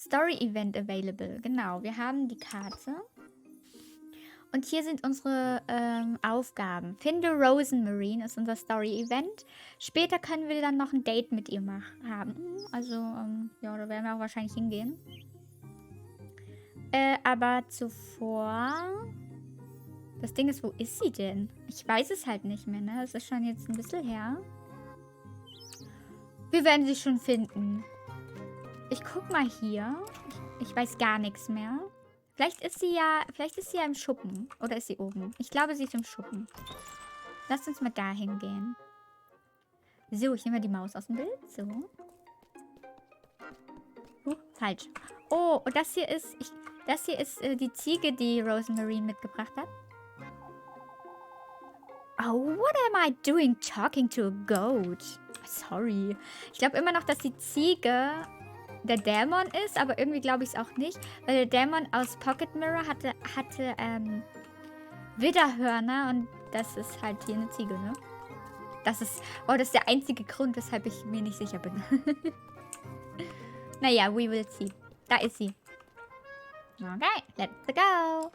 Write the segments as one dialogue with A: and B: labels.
A: Story Event available. Genau, wir haben die Karte. Und hier sind unsere Aufgaben. Finde Rosemarine ist unser Story-Event. Später können wir dann noch ein Date mit ihr haben. Also, ja, da werden wir auch wahrscheinlich hingehen. Aber zuvor... Das Ding ist, wo ist sie denn? Ich weiß es halt nicht mehr, ne? Das ist schon jetzt ein bisschen her. Wir werden sie schon finden. Ich guck mal hier. Ich weiß gar nichts mehr. Vielleicht ist sie ja im Schuppen. Oder ist sie oben? Ich glaube, sie ist im Schuppen. Lasst uns mal dahin gehen. So, ich nehme mal die Maus aus dem Bild. So. Falsch. Oh, und das hier ist... das hier ist die Ziege, die Rosemarine mitgebracht hat. Oh, what am I doing talking to a goat? Sorry. Ich glaube immer noch, dass die Ziege der Dämon ist, aber irgendwie glaube ich es auch nicht, weil der Dämon aus Pocket Mirror hatte Widderhörner und das ist halt hier eine Ziege, ne? Das ist der einzige Grund, weshalb ich mir nicht sicher bin. Naja, we will see. Da ist sie. Okay, let's go.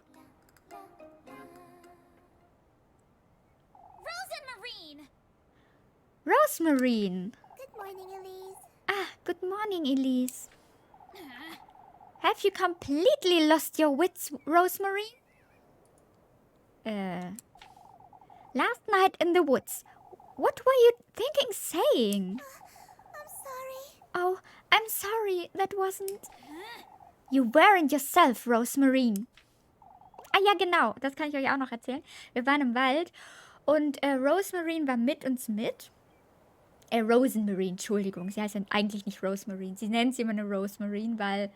A: Rosemarine.
B: Good morning, Elise.
A: Ah, good morning, Elise. Have you completely lost your wits, Rosemarine? Last night in the woods. What were you thinking saying?
B: I'm sorry.
A: Oh, I'm sorry. That wasn't... You weren't yourself, Rosemarine. Ah ja, genau. Das kann ich euch auch noch erzählen. Wir waren im Wald und Rosemarine war mit uns mit. Rosemarine, Entschuldigung. Sie heißt ja eigentlich nicht Rosemarine. Sie nennt sie immer eine Rosemarine, weil...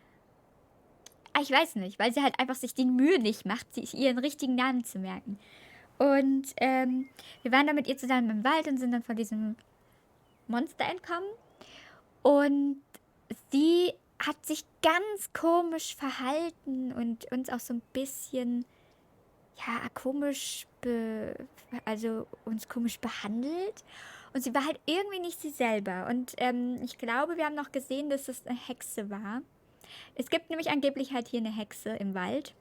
A: ich weiß nicht. Weil sie halt einfach sich die Mühe nicht macht, sich ihren richtigen Namen zu merken. Und wir waren dann mit ihr zusammen im Wald und sind dann von diesem Monster entkommen. Und sie hat sich ganz komisch verhalten und uns auch so ein bisschen, ja, komisch, uns komisch behandelt. Und sie war halt irgendwie nicht sie selber. Und ich glaube, wir haben noch gesehen, dass es eine Hexe war. Es gibt nämlich angeblich halt hier eine Hexe im Wald.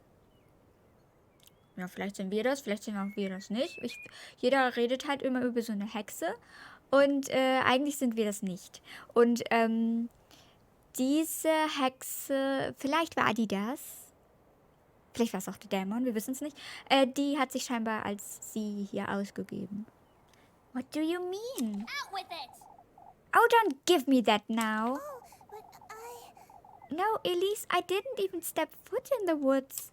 A: Ja, vielleicht sind wir das, vielleicht sind auch wir das nicht. Jeder redet halt immer über so eine Hexe. Und eigentlich sind wir das nicht. Und diese Hexe, vielleicht war die das. Vielleicht war es auch der Dämon, wir wissen es nicht. Die hat sich scheinbar als sie hier ausgegeben. What do you mean?
B: Out with it.
A: Oh, don't give me that now.
B: Oh, but I...
A: No, Elise, I didn't even step foot in the woods.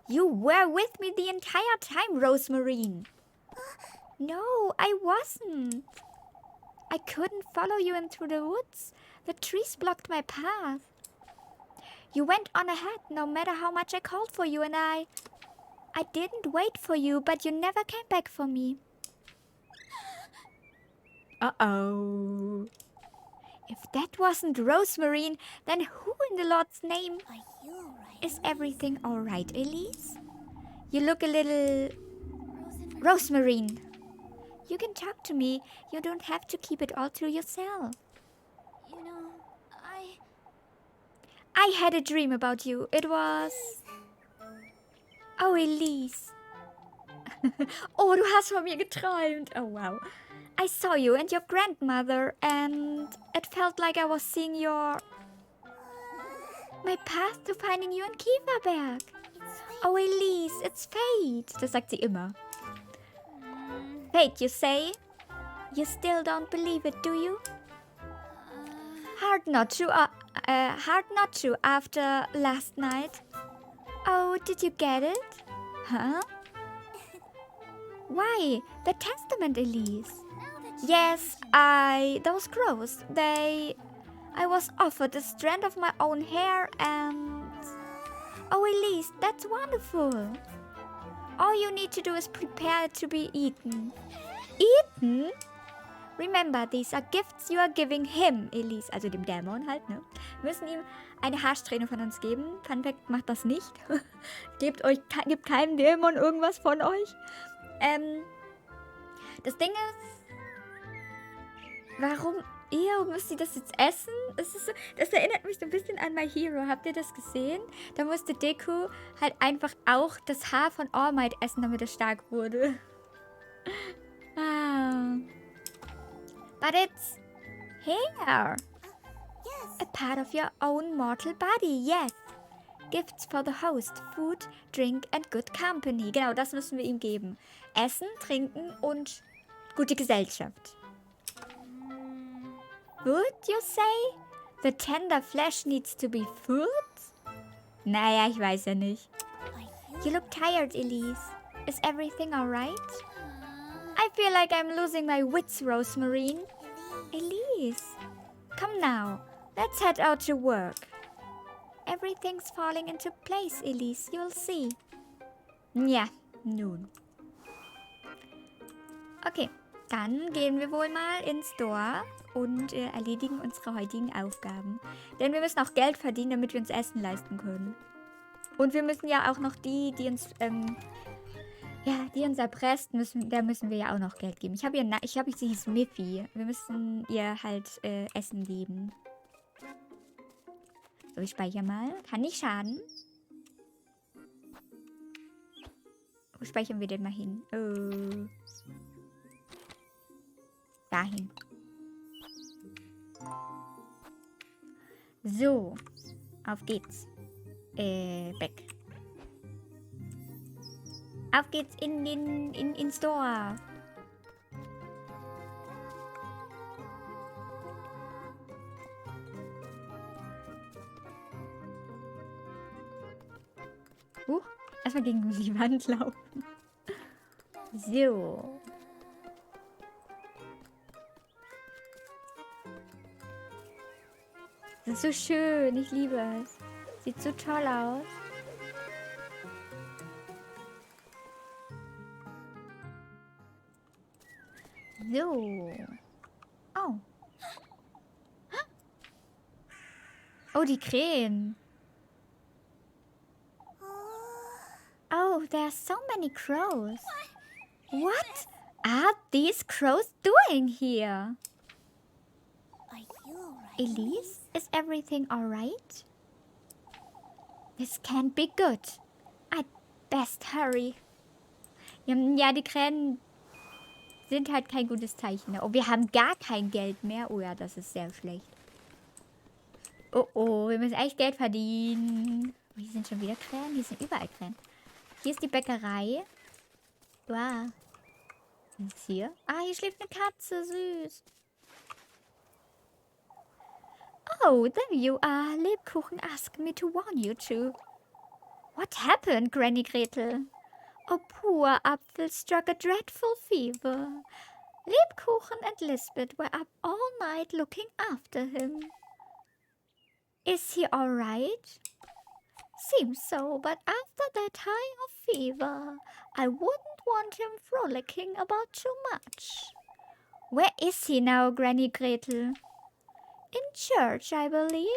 A: You were with me the entire time, Rosemarine. No, I wasn't. I couldn't follow you into the woods. The trees blocked my path. You went on ahead, no matter how much I called for you, and I didn't wait for you, but you never came back for me. Uh-oh. If that wasn't Rosemarine, then who in the Lord's name?
B: Are you alright?
A: Is everything alright, Elise? You look a little...
B: Rosemarine.
A: Rosemarine. You can talk to me. You don't have to keep it all to yourself.
B: You know,
A: I had a dream about you. It was... Oh, Elise. Oh, du hast von mir geträumt. Oh, wow. I saw you and your grandmother, and it felt like I was seeing my path to finding you in Kieferberg. Oh, Elise, it's fate. Das sagt sie immer. Fate, you say? You still don't believe it, do you? Hard not to after last night. Oh, did you get it? Huh? Why? The testament, Elise. Yes, those crows, I was offered a strand of my own hair and... Oh, Elise, that's wonderful. All you need to do is prepare it to be eaten. Eaten? Remember, these are gifts you are giving him, Elise. Also dem Dämon halt, ne? Wir müssen ihm eine Haarsträhne von uns geben. Fun Fact, macht das nicht. Gebt keinem Dämon irgendwas von euch. Das Ding ist... Ew, muss sie das jetzt essen? Das erinnert mich so ein bisschen an My Hero. Habt ihr das gesehen? Da musste Deku halt einfach auch das Haar von All Might essen, damit er stark wurde. Ah. But it's hair.
B: Yes.
A: A part of your own mortal body, yes. Gifts for the host, food, drink and good company. Genau, das müssen wir ihm geben. Essen, trinken und gute Gesellschaft. Would you say? The tender flesh needs to be food? Naja, ich weiß ja nicht.
B: I
A: You
B: feel
A: look tired, Elise. Is everything alright? I feel like I'm losing my wits, Rosemarine. Elise, come now. Let's head out to work. Everything's falling into place, Elise. You'll see. Ja, nun. Okay, dann gehen wir wohl mal ins Dorf und erledigen unsere heutigen Aufgaben. Denn wir müssen auch Geld verdienen, damit wir uns Essen leisten können. Und wir müssen ja auch noch die uns, die uns erpresst, der müssen wir ja auch noch Geld geben. Ich habe sie hieß Miffy. Wir müssen ihr halt Essen geben. So, ich speichere mal. Kann nicht schaden. Wo speichern wir denn mal hin? Dahin. So. Auf geht's. Back. Auf geht's ins Dorf. Erstmal gegen die Wand laufen. So. Das ist so schön. Ich liebe es. Sieht so toll aus. So. Oh. Oh, die Krähen. Oh, there are so many crows. What are these crows doing here?
B: I feel alright.
A: Elise, is everything alright? This can't be good. I'd best hurry. Ja, die Krähen sind halt kein gutes Zeichen. Ne? Oh, wir haben gar kein Geld mehr. Oh ja, das ist sehr schlecht. Oh, wir müssen echt Geld verdienen. Oh, hier sind schon wieder Krähen. Hier sind überall Krähen. Hier ist die Bäckerei. Wow. Was ist hier? Ah, hier schläft eine Katze. Süß. Oh, there you are. Lebkuchen asked me to warn you two. What happened, Granny Gretel? Oh, poor Apfel struck a dreadful fever. Lebkuchen and Lisbeth were up all night looking after him. Is he all right? Seems so, but after that high of fever, I wouldn't want him frolicking about too much. Where is he now, Granny Gretel? In church, I believe.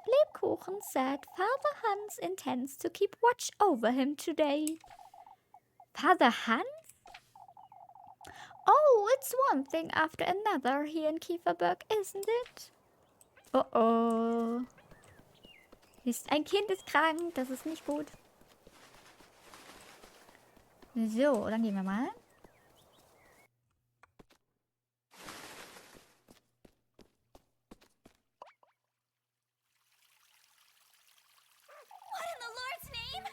A: Lebkuchen said Father Hans intends to keep watch over him today. Father Hans? Oh, it's one thing after another here in Kieferberg, isn't it? Oh. Ein Kind ist krank, das ist nicht gut. So, dann gehen wir mal.
B: What in the Lord's name?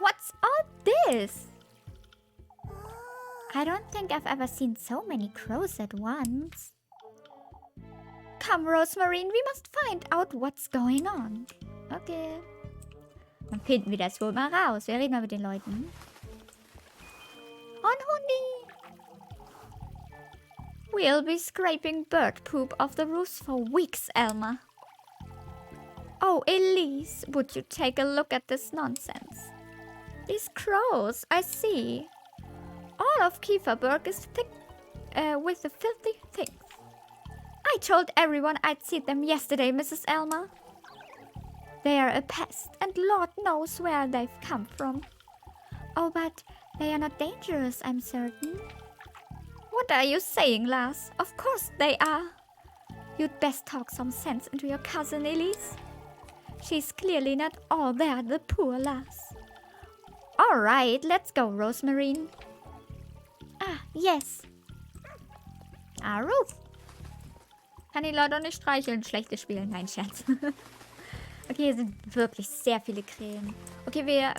A: What's all this? I don't think I've ever seen so many crows at once. Come, Rosemarine, we must find out what's going on. Okay. Dann finden wir das wohl mal raus. Wir reden mal mit den Leuten. Und Hundi. We'll be scraping bird poop off the roofs for weeks, Elma. Oh, Elise, would you take a look at this nonsense? These crows, I see. All of Kieferberg is thick with the filthy things. I told everyone I'd seen them yesterday, Mrs. Elma. They are a pest, and Lord knows where they've come from. Oh, but they are not dangerous, I'm certain. What are you saying, lass? Of course they are. You'd best talk some sense into your cousin, Elise. She's clearly not all there, the poor lass. Alright, let's go, Rosemary. Ah, yes. Ruth. Kann die Leute auch nicht streicheln, schlechtes Spiel. Nein, Scherz. Okay, hier sind wirklich sehr viele Krähen. Okay, wir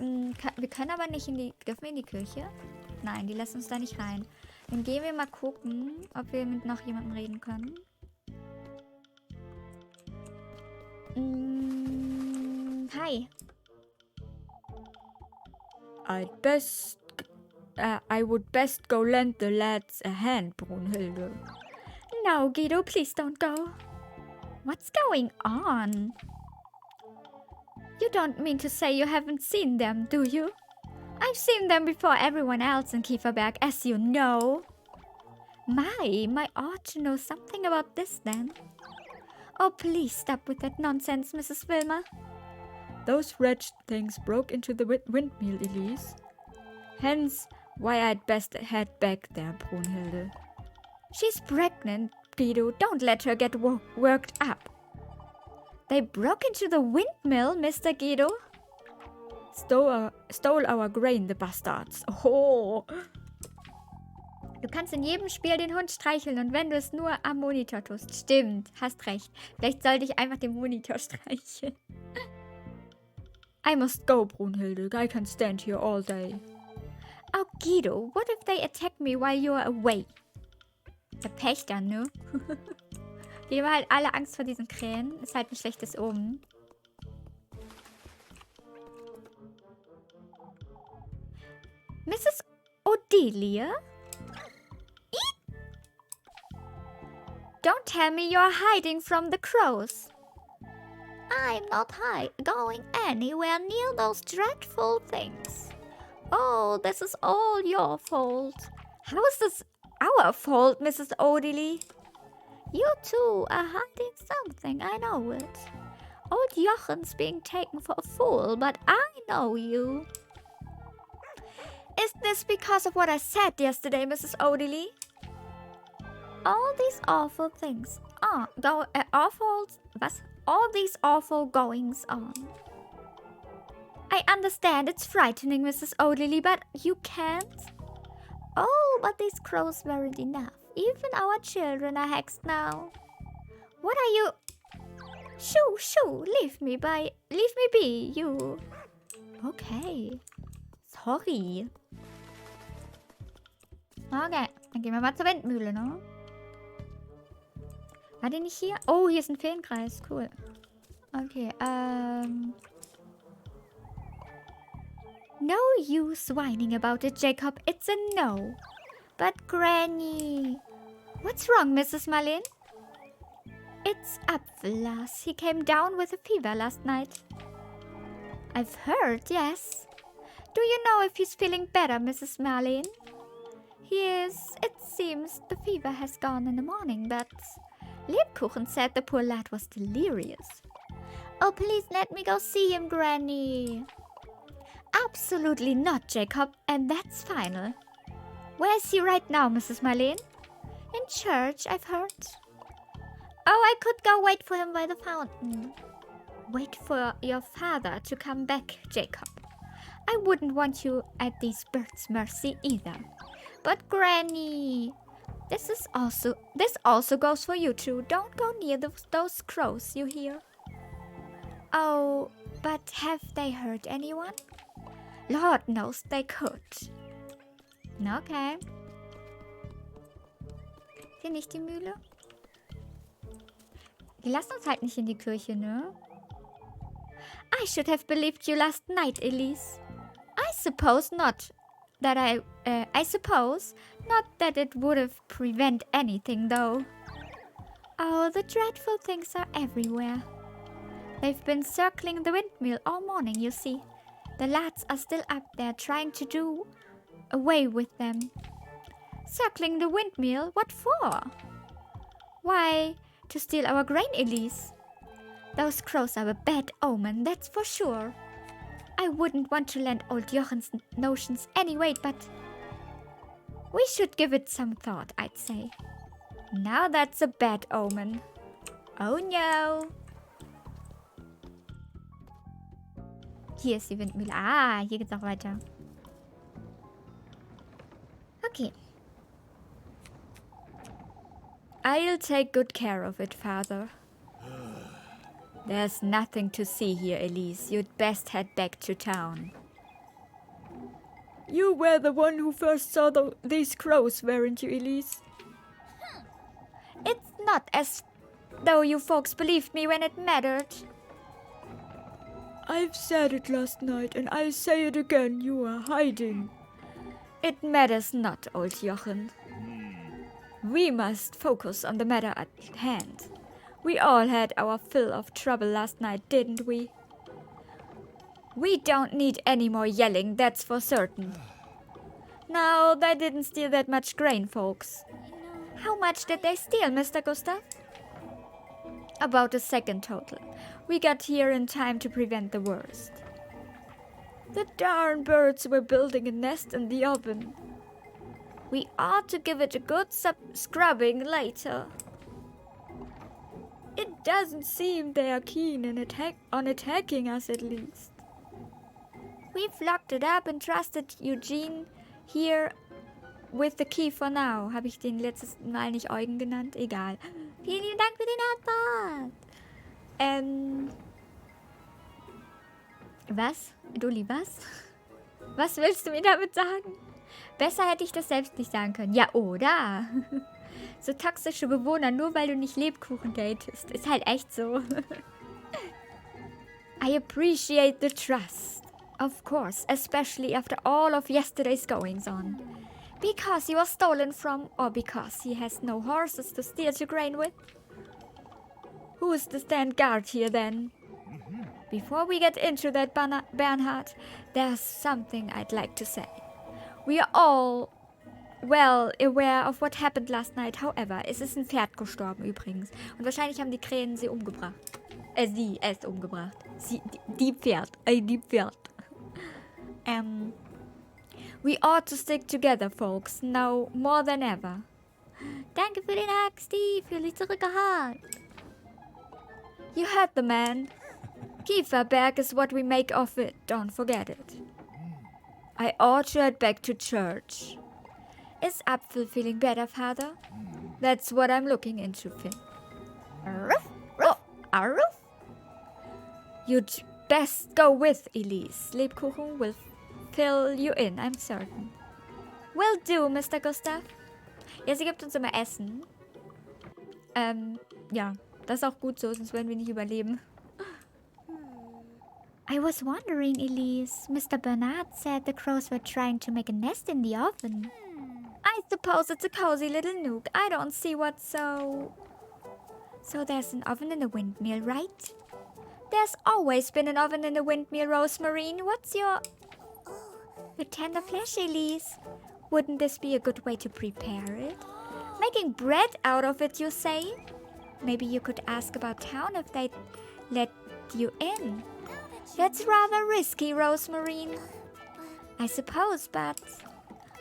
A: können aber nicht in die... Dürfen wir in die Kirche? Nein, die lassen uns da nicht rein. Dann gehen wir mal gucken, ob wir mit noch jemandem reden können. Hi.
C: I would best go lend the lads a hand, Brunhilde.
A: No, Guido, please don't go. What's going on? You don't mean to say you haven't seen them, do you? I've seen them before everyone else in Kieferberg, as you know. My ought to know something about this then. Oh, please stop with that nonsense, Mrs. Wilmer.
C: Those wretched things broke into the windmill, Elise. Hence, why I'd best head back there, Brunhilde.
A: She's pregnant, Guido. Don't let her get worked up. They broke into the windmill, Mr. Guido.
C: Stole our grain, the bastards. Oh.
A: Du kannst in jedem Spiel den Hund streicheln und wenn du es nur am Monitor tust. Stimmt, hast recht. Vielleicht sollte ich einfach den Monitor streicheln.
C: I must go, Brunhilde. I can't stand here all day.
A: Oh, Guido, what if they attack me while you're away? Der Pech dann, ne? Die haben halt alle Angst vor diesen Krähen. Ist halt ein schlechtes Omen. Mrs. Odelia? Don't tell me you're hiding from the crows. I'm not going anywhere near those dreadful things. Oh, this is all your fault. How is this our fault, Mrs. Odelia? You two are hiding something, I know it. Old Jochen's being taken for a fool, but I know you. Is this because of what I said yesterday, Mrs. Odelia? All these awful things all these awful goings on. I understand it's frightening, Mrs. Odelia, but you can't. Oh, but these crows weren't enough. Even our children are hexed now. What are you... Shoo, leave me be, you. Okay. Sorry. Okay, dann gehen wir mal zur Windmühle, ne? War die nicht hier? Oh, hier ist ein Feenkreis. Cool. Okay, No use whining about it, Jacob. It's a no. But Granny... What's wrong, Mrs. Marlene? It's Apfellas. He came down with a fever last night. I've heard, yes. Do you know if he's feeling better, Mrs. Marlene? He is. It seems the fever has gone in the morning, but... Lebkuchen said the poor lad was delirious. Oh, please let me go see him, Granny. Absolutely not, Jacob, and that's final. Where is he right now, Mrs. Marlene? In church, I've heard. Oh, I could go wait for him by the fountain. Wait for your father to come back, Jacob. I wouldn't want you at these birds' mercy either. But Granny... This also goes for you two. Don't go near those crows, you hear? Oh, but have they hurt anyone? Lord knows they could. Okay. Hier nicht die Mühle? Die lassen uns halt nicht in die Kirche, ne? I should have believed you last night, Elise. I suppose not that it would have prevent anything, though. Oh, the dreadful things are everywhere. They've been circling the windmill all morning, you see. The lads are still up there trying to do away with them. Circling the windmill? What for? Why, to steal our grain, Elise. Those crows are a bad omen, that's for sure. I wouldn't want to lend old Jochen's notions anyway, but... We should give it some thought, I'd say. Now that's a bad omen. Oh no. Hier ist die Windmühle. Ah, hier geht's auch weiter. Okay.
C: I'll take good care of it, Father. There's nothing to see here, Elise. You'd best head back to town. You were the one who first saw these crows, weren't you, Elise?
A: It's not as though you folks believed me when it mattered.
C: I've said it last night, and I'll say it again. You are hiding. It matters not, old Jochen. We must focus on the matter at hand. We all had our fill of trouble last night, didn't we? We don't need any more yelling, that's for certain. No, they didn't steal that much grain, folks.
A: How much did they steal, Mr. Gustav?
C: About a second total. We got here in time to prevent the worst. The darn birds were building a nest in the oven. We ought to give it a good scrubbing later. It doesn't seem they are keen on attacking us, at least.
A: We've locked it up and trusted Eugene here with the key for now.
C: Habe ich den letztes Mal nicht Eugen genannt? Egal.
A: Vielen lieben Dank für den Herzbad. Was? Dulli, was? Was willst du mir damit sagen? Besser hätte ich das selbst nicht sagen können. Ja, oder? So toxische Bewohner, nur weil du nicht Lebkuchen datest. Ist halt echt so.
C: I appreciate the trust. Of course, especially after all of yesterday's goings on.
A: Because he was stolen from, or because he has no horses to steal your grain with?
C: Who's the stand guard here then? Before we get into that, Bernhard, there's something I'd like to say. We are all well aware of what happened last night. However, es ist ein Pferd gestorben übrigens. Und wahrscheinlich haben die Krähen sie umgebracht. Sie ist umgebracht. Die Pferd. We ought to stick together, folks. Now more than ever.
A: Danke für den Hack, Steve. Für die zurückgehauen.
C: You heard the man. Kieferberg is what we make of it. Don't forget it. I ought to head back to church. Is Apfel feeling better, Father? That's what I'm looking into, Finn.
A: Arroof, roof, arroof.
C: You'd best go with Elise. Lebkuchen will fill you in, I'm certain.
A: Will do, Mr. Gustav. Ja, sie gibt uns immer Essen.
C: Ja, das ist auch gut so, sonst werden wir nicht überleben.
A: I was wondering, Elise. Mr. Bernard said the crows were trying to make a nest in the oven.
C: I suppose it's a cozy little nook. I don't see what's so...
A: So there's an oven in the windmill, right?
C: There's always been an oven in the windmill, Rosemarine. What's your...
A: The tender flesh, Elise. Wouldn't this be a good way to prepare it?
C: Making bread out of it, you say?
A: Maybe you could ask about town if they'd let you in.
C: That's rather risky, Rosemarine.
A: I suppose, but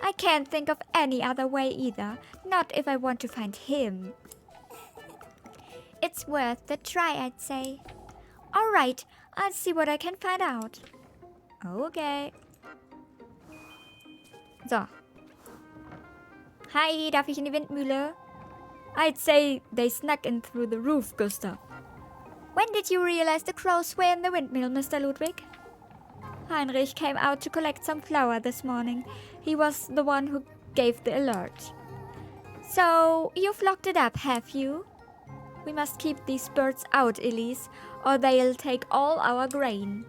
C: I can't think of any other way either. Not if I want to find him.
A: It's worth the try, I'd say.
C: All right, I'll see what I can find out.
A: Okay. So. Hi, darf ich in die Windmühle?
C: I'd say they snuck in through the roof, Gustav.
A: When did you realize the crows were in the windmill, Mr. Ludwig?
C: Heinrich came out to collect some flour this morning. He was the one who gave the alert.
A: So, you've locked it up, have you?
C: We must keep these birds out, Elise, or they'll take all our grain.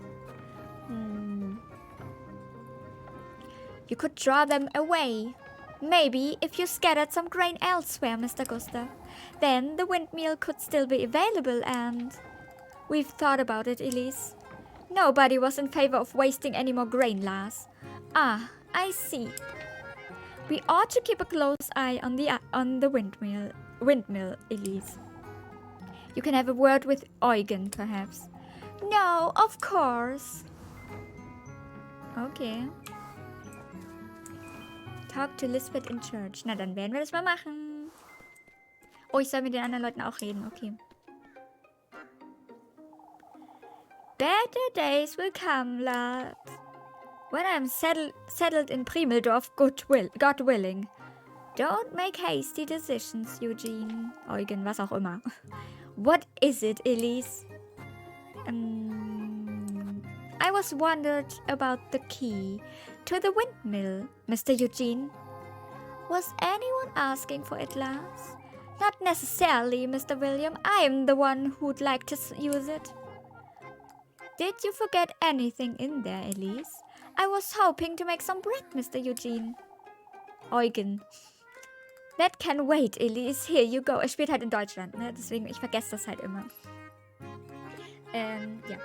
A: You could draw them away. Maybe if you scattered some grain elsewhere, Mr. Gustav. Then the windmill could still be available and...
C: We've thought about it, Elise. Nobody was in favor of wasting any more grain, lass.
A: Ah, I see.
C: We ought to keep a close eye on the windmill, Elise. You can have a word with Eugen, perhaps.
A: No, of course.
C: Okay. Talk to Lisbeth in church. Na, dann werden wir das mal machen. Oh, ich soll mit den anderen Leuten auch reden, okay.
A: Better days will come, lad. When I'm settled in Primeldorf, God willing. Don't make hasty decisions, Eugene. Eugen, was auch immer. What is it, Elise? I was wondered about the key to the windmill, Mr. Eugene. Was anyone asking for it, lass? Not necessarily, Mr. William. I'm the one who'd like to use it. Did you forget anything in there, Elise? I was hoping to make some bread, Mr. Eugene. Eugen. That can wait, Elise. Here you go. Er spielt halt in Deutschland, ne? Deswegen, ich vergesse das halt immer. Ja.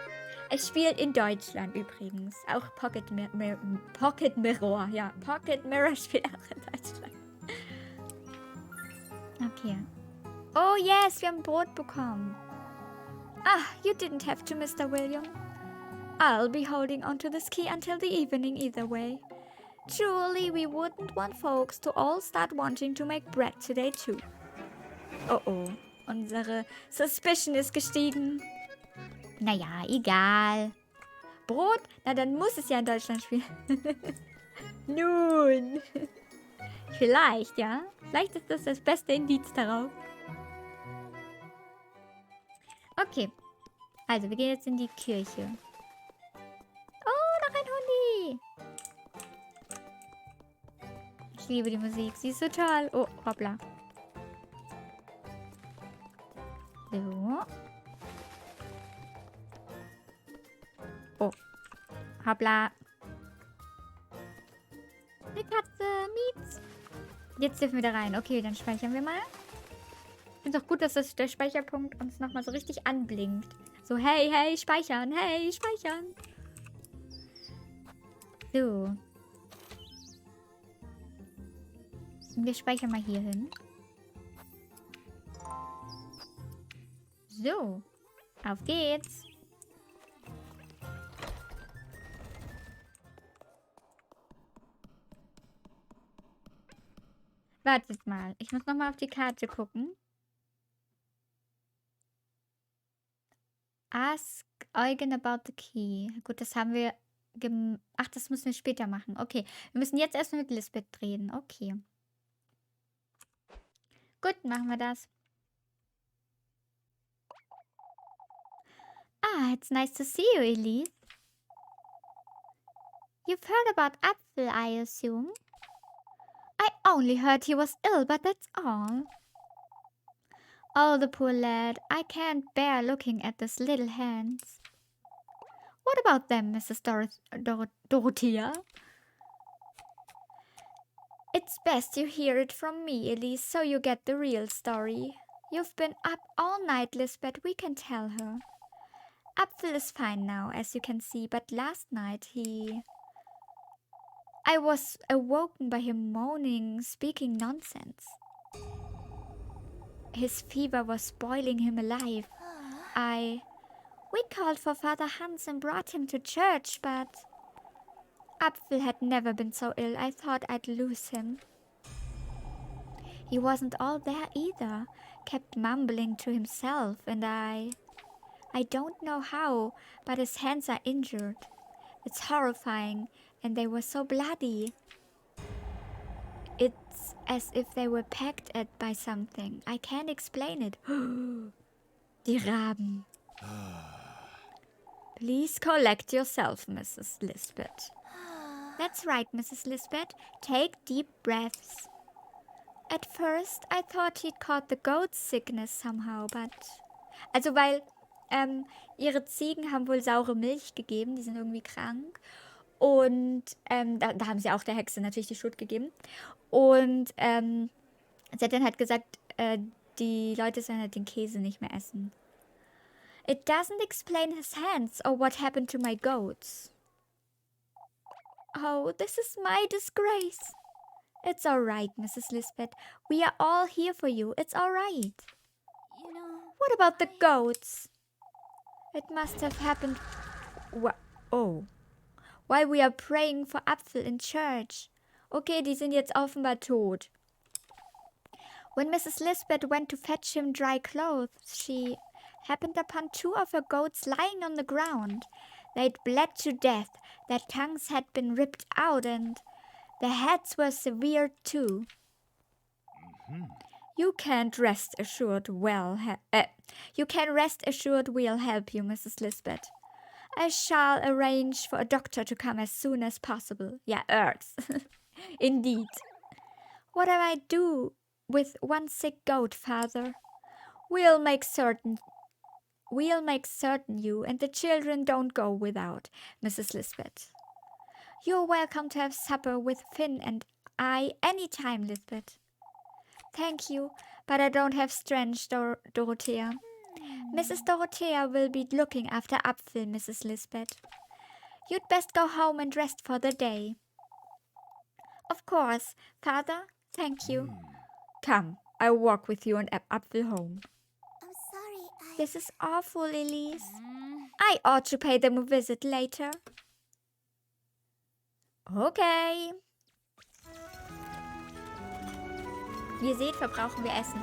A: Es spielt in Deutschland übrigens. Auch Pocket Mirror. Ja, Pocket Mirror spielt auch in Deutschland. Okay. Oh yes, wir haben Brot bekommen. Ah, you didn't have to, Mr. William. I'll be holding onto this key until the evening either way. Truly, we wouldn't want folks to all start wanting to make bread today too. Oh oh, unsere Suspicion ist gestiegen. Naja, egal. Brot? Na, dann muss es ja in Deutschland spielen. Nun. Vielleicht, ja. Vielleicht ist das beste Indiz darauf. Okay. Also, wir gehen jetzt in die Kirche. Oh, noch ein Hundi. Ich liebe die Musik. Sie ist so toll. Oh, hoppla. So. Oh. Hoppla. Eine Katze. Mietz. Jetzt dürfen wir da rein. Okay, dann speichern wir mal. Ich finde es auch gut, dass der Speicherpunkt uns nochmal so richtig anblinkt. So, hey, hey, speichern. Hey, speichern. So. Wir speichern mal hier hin. So. Auf geht's. Wartet mal. Ich muss nochmal auf die Karte gucken. Ask Eugen about the key. Gut, das haben wir... Ach, das müssen wir später machen. Okay. Wir müssen jetzt erstmal mit Lisbeth reden. Okay. Gut, machen wir das. Ah, it's nice to see you, Elise. You've heard about Apfel, I assume? I only heard he was ill, but that's all. Oh, the poor lad. I can't bear looking at those little hands. What about them, Mrs. Dorothea? It's best you hear it from me, Elise, so you get the real story. You've been up all night, Lisbeth, we can tell her. Apfel is fine now, as you can see, but last night I was awoken by him moaning, speaking nonsense. His fever was boiling him alive. We called for Father Hans and brought him to church, but Apfel had never been so ill. I thought I'd lose him. He wasn't all there either, kept mumbling to himself, and I don't know how, but his hands are injured. It's horrifying, and they were so bloody. It's as if they were pecked at by something. I can't explain it. Die Raben. Please collect yourself, Mrs. Lisbeth. That's right, Mrs. Lisbeth. Take deep breaths. At first, I thought he'd caught the goat sickness somehow, but... Also, weil ihre Ziegen haben wohl saure Milch gegeben, die sind irgendwie krank. Und da haben sie auch der Hexe natürlich die Schuld gegeben. Und sie hat dann halt gesagt, die Leute sollen halt den Käse nicht mehr essen. It doesn't explain his hands or what happened to my goats. Oh, this is my disgrace. It's all right, Mrs. Lisbeth. We are all here for you. It's all right.
B: You know...
A: What about the goats? It must have happened... Oh. While we are praying for Apfel in church. Okay, die sind jetzt offenbar tot. When Mrs. Lisbeth went to fetch him dry clothes, she happened upon 2 of her goats lying on the ground. They'd bled to death, their tongues had been ripped out, and their heads were severed too. You can rest assured we'll help you, Mrs. Lisbeth. I shall arrange for a doctor to come as soon as possible. Yeah, Ergs. Indeed. What do I do with one sick goat, Father? We'll make certain you and the children don't go without, Mrs. Lisbeth. You're welcome to have supper with Finn and I any time, Lisbeth. Thank you, but I don't have strength, Dorothea. Mrs. Dorothea will be looking after Apfel, Mrs. Lisbeth. You'd best go home and rest for the day. Of course, Father. Thank you. Come, I'll walk with you and Apfel home.
B: I'm sorry,
A: This is awful, Elise. I ought to pay them a visit later. Okay. Wie ihr seht, verbrauchen wir Essen.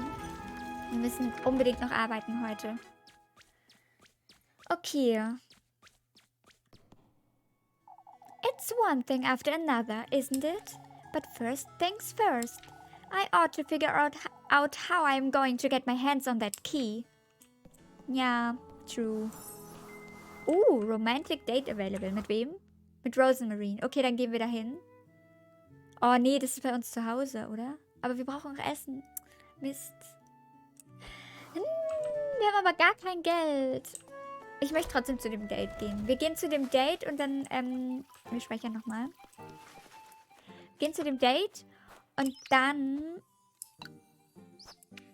A: Wir müssen unbedingt noch arbeiten heute. Okay. It's one thing after another, isn't it? But first things first. I ought to figure out how I'm going to get my hands on that key. Ja, true. Romantic date available. Mit wem? Mit Rosemary. Okay, dann gehen wir dahin. Oh nee, das ist bei uns zu Hause, oder? Aber wir brauchen noch Essen. Mist. Wir haben aber gar kein Geld. Ich möchte trotzdem zu dem Date gehen. Wir gehen zu dem Date und dann, wir speichern nochmal. Gehen zu dem Date und dann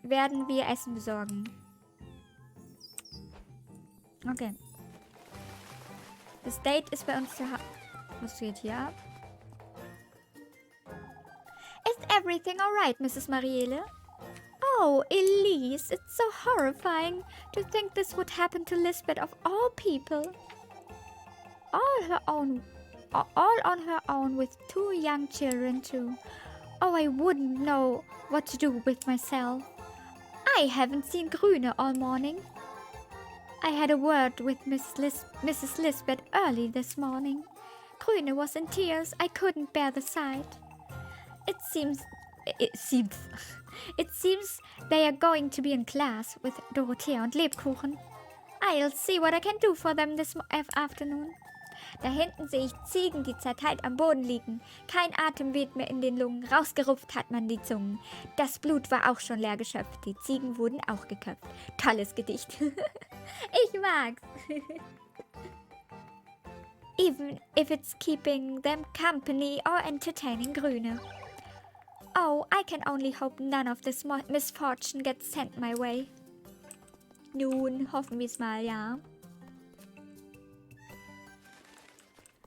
A: werden wir Essen besorgen. Okay. Das Date ist bei uns zu Hause. Was steht hier ab? Is everything alright, Mrs. Marielle? Oh, Elise, it's so horrifying to think this would happen to Lisbeth of all people. All on her own with 2 young children too. Oh, I wouldn't know what to do with myself. I haven't seen Grüne all morning. I had a word with Mrs. Lisbeth early this morning. Grüne was in tears. I couldn't bear the sight. It seems they are going to be in class with Dorothea und Lebkuchen. I'll see what I can do for them this afternoon. Da hinten sehe ich Ziegen, die zerteilt am Boden liegen. Kein Atem weht mehr in den Lungen. Rausgerupft hat man die Zungen. Das Blut war auch schon leer geschöpft. Die Ziegen wurden auch geköpft. Tolles Gedicht. Ich mag's. Even if it's keeping them company or entertaining Grüne. Oh, I can only hope none of this misfortune gets sent my way. Nun, hoffen wir es mal, ja.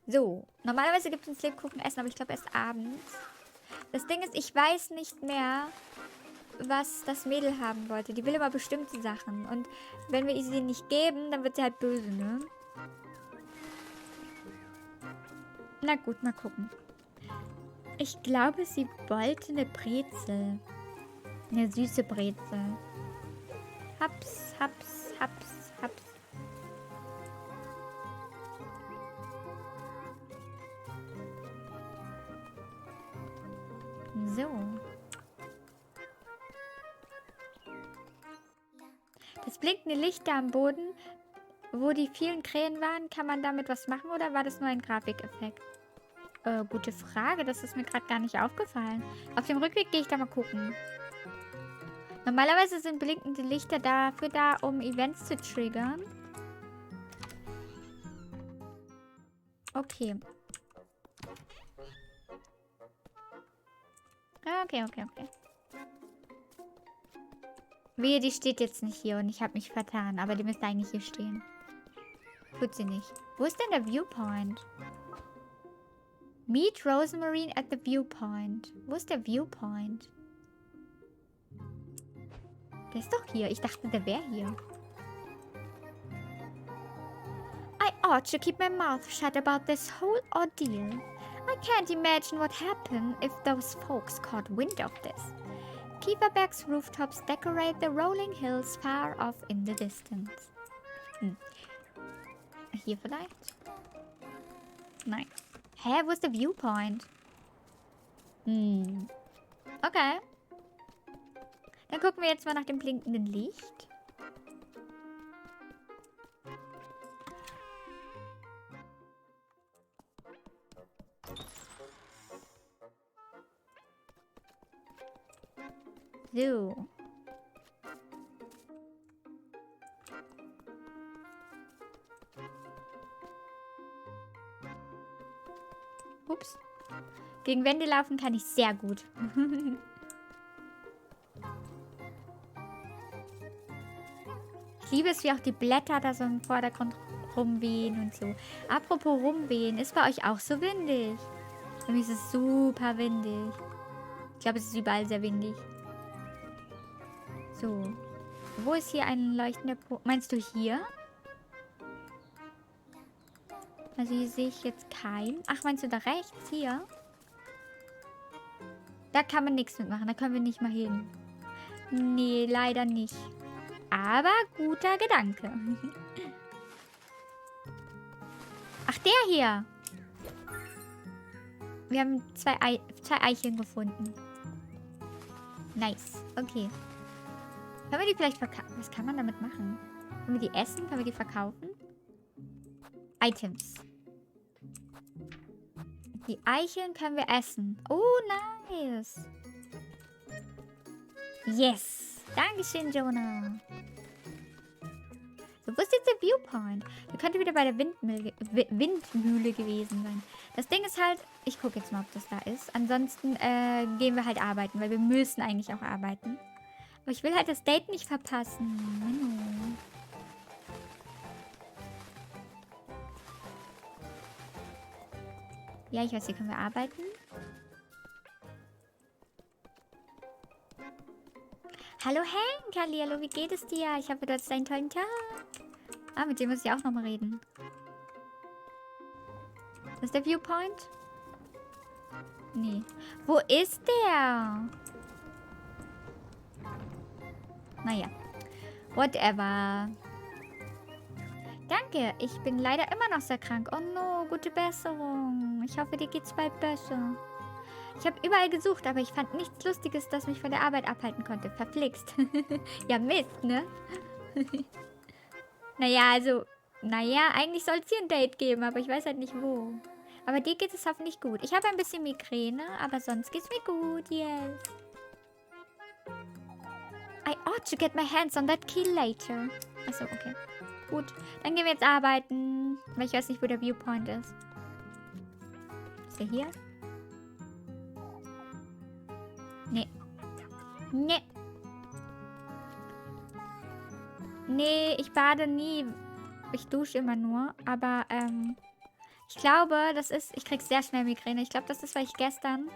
A: So, normalerweise gibt es uns Lebkuchen essen, aber ich glaube erst abends. Das Ding ist, ich weiß nicht mehr, was das Mädel haben wollte. Die will immer bestimmte Sachen. Und wenn wir sie nicht geben, dann wird sie halt böse, ne? Na gut, mal gucken. Ich glaube, sie wollte eine Brezel. Eine süße Brezel. Haps, haps, haps, haps. So. Das blinkende Licht da am Boden, wo die vielen Krähen waren, kann man damit was machen oder war das nur ein Grafikeffekt? Gute Frage, das ist mir gerade gar nicht aufgefallen. Auf dem Rückweg gehe ich da mal gucken. Normalerweise sind blinkende Lichter dafür da, um Events zu triggern. Okay. Okay. Wehe, die steht jetzt nicht hier und ich habe mich vertan. Aber die müsste eigentlich hier stehen. Tut sie nicht. Wo ist denn der Viewpoint? Meet Rosemary at the Viewpoint. Wo ist der Viewpoint? Der ist doch hier. Ich dachte, der wäre hier. I ought to keep my mouth shut about this whole ordeal. I can't imagine what happened if those folks caught wind of this. Kieferberg's rooftops decorate the rolling hills far off in the distance. Hier vielleicht? Nein. Hä, wo ist der Viewpoint? Okay. Dann gucken wir jetzt mal nach dem blinkenden Licht. So. Ups. Gegen Wände laufen kann ich sehr gut. Ich liebe es, wie auch die Blätter da so im Vordergrund rumwehen und so. Apropos rumwehen, ist bei euch auch so windig? Für mich ist es super windig. Ich glaube, es ist überall sehr windig. So. Wo ist hier ein leuchtender Punkt? Meinst du hier? Also hier sehe ich jetzt keinen. Ach, meinst du da rechts? Hier? Da kann man nichts mitmachen. Da können wir nicht mal hin. Nee, leider nicht. Aber guter Gedanke. Ach, der hier. Wir haben zwei Eicheln gefunden. Nice. Okay. Können wir die vielleicht verkaufen? Was kann man damit machen? Können wir die essen? Können wir die verkaufen? Items. Die Eicheln können wir essen. Oh, nice. Yes. Dankeschön, Jonah. So, wo ist jetzt der Viewpoint? Der könnte wieder bei der Windmühle gewesen sein. Das Ding ist halt... Ich gucke jetzt mal, ob das da ist. Ansonsten gehen wir halt arbeiten, weil wir müssen eigentlich auch arbeiten. Aber ich will halt das Date nicht verpassen. Menno. Ja, ich weiß, hier können wir arbeiten. Hallo Hank, hallo, wie geht es dir? Ich hoffe, du hattest einen tollen Tag. Ah, mit dem muss ich auch nochmal reden. Das ist der Viewpoint? Nee. Wo ist der? Naja. Whatever. Danke, ich bin leider immer noch sehr krank. Oh no, gute Besserung. Ich hoffe, dir geht's bald besser. Ich habe überall gesucht, aber ich fand nichts Lustiges, das mich von der Arbeit abhalten konnte. Verflixt. Ja, Mist, ne? Naja, also... Naja, eigentlich soll es hier ein Date geben, aber ich weiß halt nicht wo. Aber dir geht es hoffentlich gut. Ich habe ein bisschen Migräne, aber sonst geht's mir gut, yes. I ought to get my hands on that key later. Achso, okay. Gut, dann gehen wir jetzt arbeiten. Weil ich weiß nicht, wo der Viewpoint ist. Ist der hier? Nee. Nee. Nee, ich bade nie. Ich dusche immer nur. Aber, ich glaube, das ist... Ich krieg sehr schnell Migräne. Ich glaube, das ist, weil ich gestern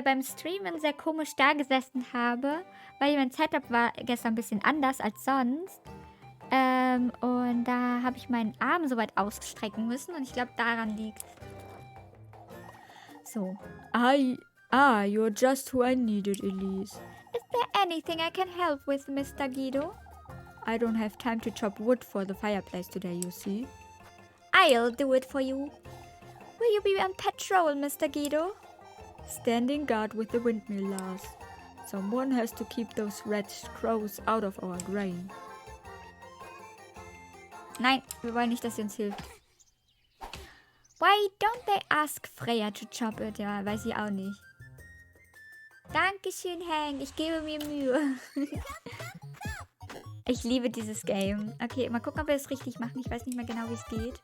A: beim Streamen sehr komisch da gesessen habe. Weil mein Setup war gestern ein bisschen anders als sonst. Und da habe ich meinen Arm so weit ausstrecken müssen. Und ich glaube, daran liegt. So.
C: You're just who I needed, Elise.
A: Is there anything I can help with, Mr. Guido?
C: I don't have time to chop wood for the fireplace today, you see.
A: I'll do it for you. Will you be on patrol, Mr. Guido?
C: Standing guard with the windmill, Lars. Someone has to keep those red crows out of our grain.
A: Nein, wir wollen nicht, dass sie uns hilft. Why don't they ask Freya to chop it? Ja, weiß ich auch nicht. Dankeschön, Hank. Ich gebe mir Mühe. Ich liebe dieses Game. Okay, mal gucken, ob wir es richtig machen. Ich weiß nicht mehr genau, wie es geht.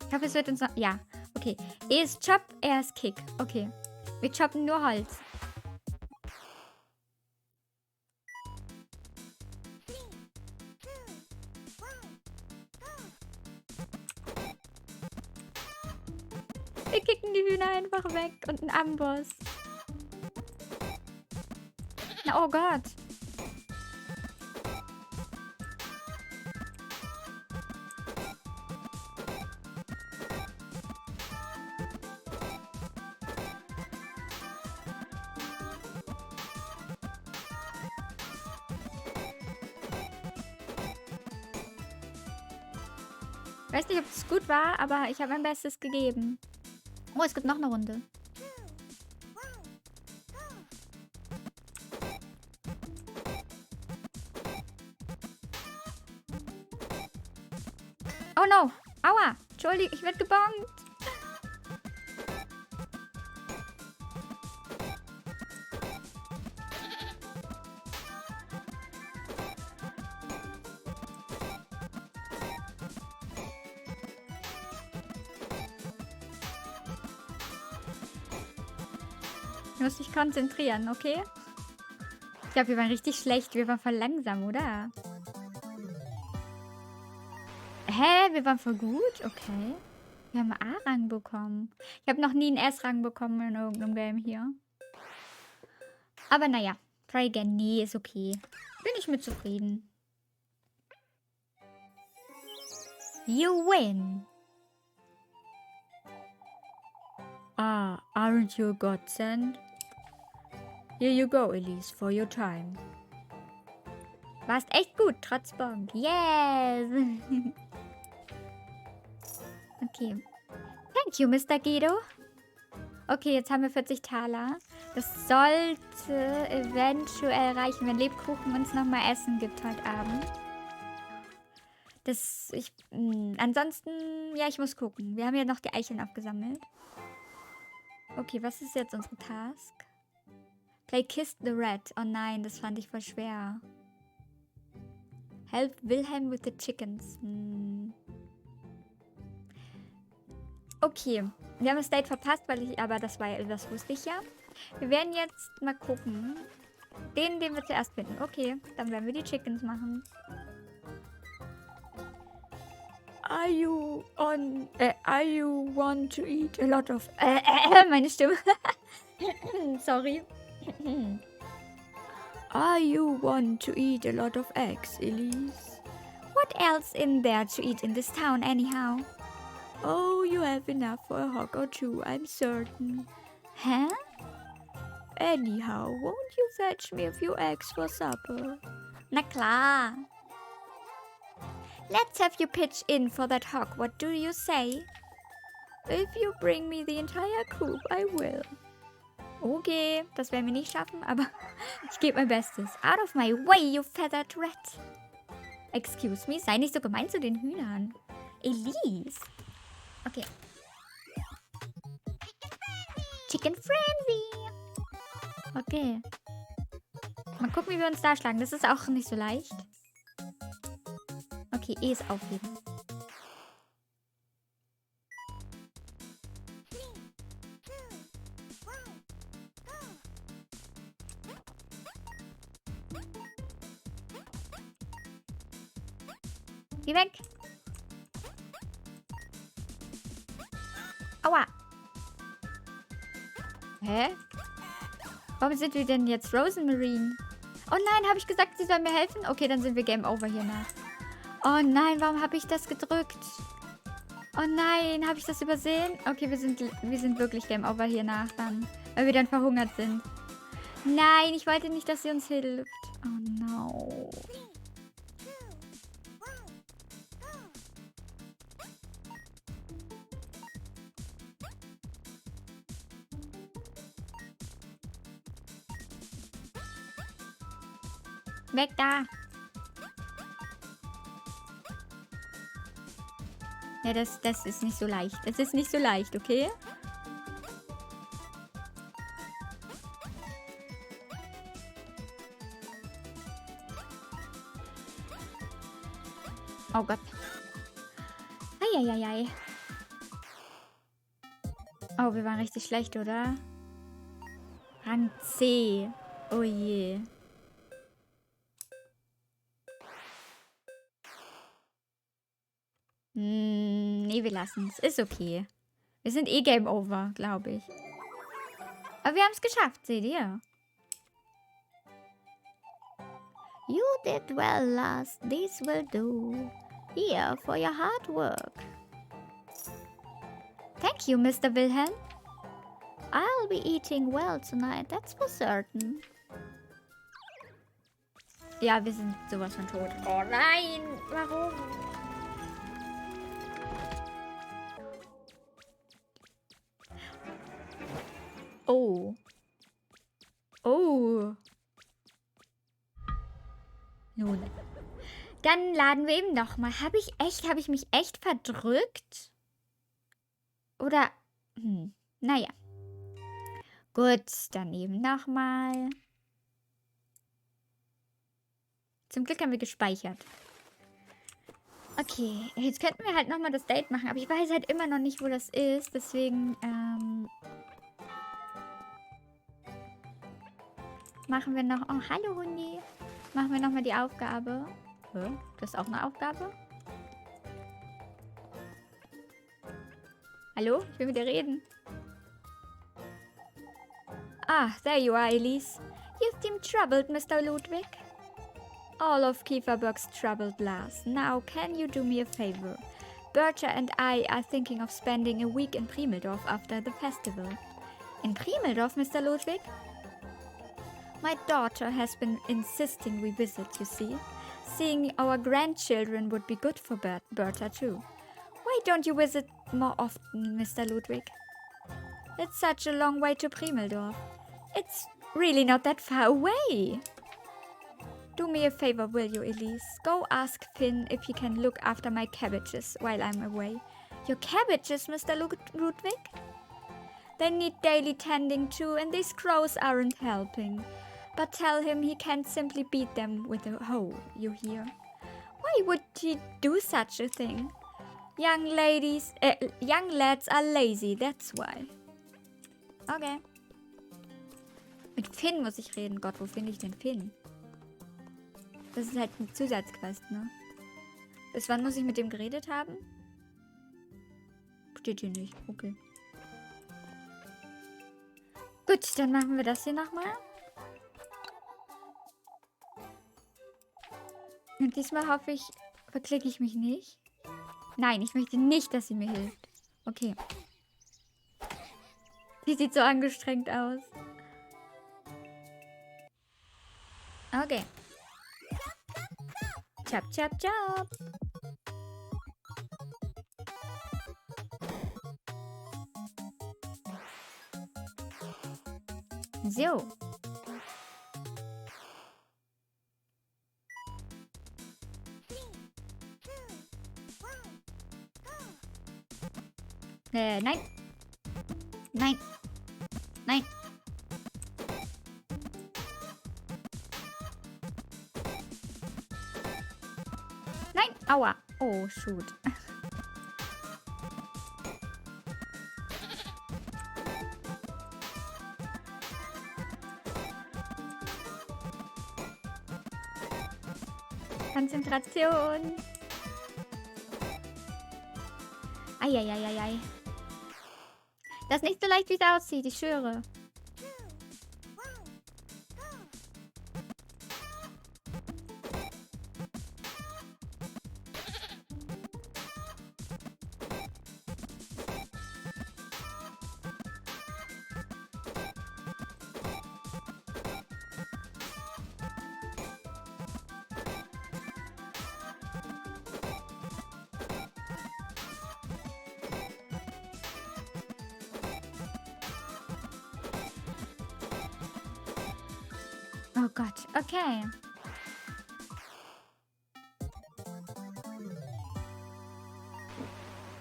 A: Ich hoffe, es wird uns noch... Ja, okay. Er ist Chop, er ist Kick. Okay. Wir choppen nur Holz. Wir kicken die Hühner einfach weg und einen Amboss. Na, oh Gott. Weiß nicht, ob es gut war, aber ich habe mein Bestes gegeben. Oh, es gibt noch eine Runde. Oh no. Aua. Entschuldigung, ich werde gebongt. Ich muss mich konzentrieren, okay? Ich glaube, wir waren richtig schlecht. Wir waren voll langsam, oder? Hä? Wir waren voll gut? Okay. Wir haben einen A-Rang bekommen. Ich habe noch nie einen S-Rang bekommen in irgendeinem Game hier. Aber naja. Try again. Nee, ist okay. Bin ich mit zufrieden. You win. Ah, aren't you a godsend? Here you go, Elise, for your time. Warst echt gut, trotz Bonk. Yes! Okay. Thank you, Mr. Guido. Okay, jetzt haben wir 40 Taler. Das sollte eventuell reichen, wenn Lebkuchen uns nochmal Essen gibt heute Abend. Ansonsten, ja, ich muss gucken. Wir haben ja noch die Eicheln abgesammelt. Okay, was ist jetzt unsere Task? Play Kiss the Rat. Oh nein, das fand ich voll schwer. Help Wilhelm with the chickens. Okay, wir haben das Date verpasst, aber das wusste ich ja. Wir werden jetzt mal gucken. Den wir zuerst finden. Okay, dann werden wir die Chickens machen. Are you want to eat a lot of... meine Stimme. Sorry. Are you want to eat a lot of eggs, Elise? What else in there to eat in this town anyhow? Oh, you have enough for a hog or two, I'm certain. Huh? Anyhow, won't you fetch me a few eggs for supper? Na klar. Let's have you pitch in for that hog, what do you say? If you bring me the entire coop, I will. Okay, das werden wir nicht schaffen, aber ich gebe mein Bestes. Out of my way, you feathered rat. Excuse me, sei nicht so gemein zu den Hühnern. Elise. Okay. Chicken Frenzy. Okay. Mal gucken, wie wir uns da schlagen. Das ist auch nicht so leicht. Okay, ist aufheben. Geh weg. Aua. Hä? Warum sind wir denn jetzt Rosemarine? Oh nein, habe ich gesagt, sie soll mir helfen? Okay, dann sind wir Game Over hier nach. Oh nein, warum habe ich das gedrückt? Oh nein, habe ich das übersehen? Okay, wir sind wirklich Game Over hier nach dann. Weil wir dann verhungert sind. Nein, ich wollte nicht, dass sie uns hilft. Oh no. Weg da. Ja, das ist nicht so leicht. Das ist nicht so leicht, okay? Oh Gott. Eieiei. Oh, wir waren richtig schlecht, oder? Rang C. Oh je. Nee, wir lassen es. Ist okay. Wir sind eh Game Over, glaube ich. Aber wir haben es geschafft, seht ihr? You did well last. This will do. Here for your hard work. Thank you, Mr. Wilhelm. I'll be eating well tonight, that's for certain. Ja, wir sind sowas von tot. Oh nein, warum? Oh. Oh. Nun. Dann laden wir eben nochmal. Habe ich mich echt verdrückt? Oder, naja. Gut, dann eben nochmal. Zum Glück haben wir gespeichert. Okay, jetzt könnten wir halt nochmal das Date machen, aber ich weiß halt immer noch nicht, wo das ist. Deswegen, machen wir noch... Oh, hallo Hundi. Machen wir nochmal die Aufgabe. Das ist auch eine Aufgabe? Hallo? Ich will mit dir reden. Ah, there you are, Elise. You seem troubled, Mr. Ludwig. All of Kieferberg's troubled last. Now, can you do me a favor? Berta and I are thinking of spending a week in Primeldorf after the festival. In Primeldorf, Mr. Ludwig? My daughter has been insisting we visit, you see. Seeing our grandchildren would be good for Berta too. Why don't you visit more often, Mr. Ludwig? It's such a long way to Primeldorf. It's really not that far away. Do me a favor, will you, Elise? Go ask Finn if he can look after my cabbages while I'm away. Your cabbages, Mr. Ludwig? They need daily tending too, and these crows aren't helping. But tell him he can't simply beat them with a hoe, you hear? Why would he do such a thing? Young lads are lazy, that's why. Okay. Mit Finn muss ich reden. Gott, wo finde ich denn Finn? Das ist halt eine Zusatzquest, ne? Bis wann muss ich mit dem geredet haben? Steht hier nicht. Okay. Gut, dann machen wir das hier nochmal. Und diesmal hoffe ich, verklicke ich mich nicht. Nein, ich möchte nicht, dass sie mir hilft. Okay. Sie sieht so angestrengt aus. Okay. Chop, chop, chop. So. Nein. Nein. Nein. Nein. Aua. Oh, shoot. Konzentration. Eieieiei. Das ist nicht so leicht, wie es aussieht, ich schwöre. Oh Gott, okay.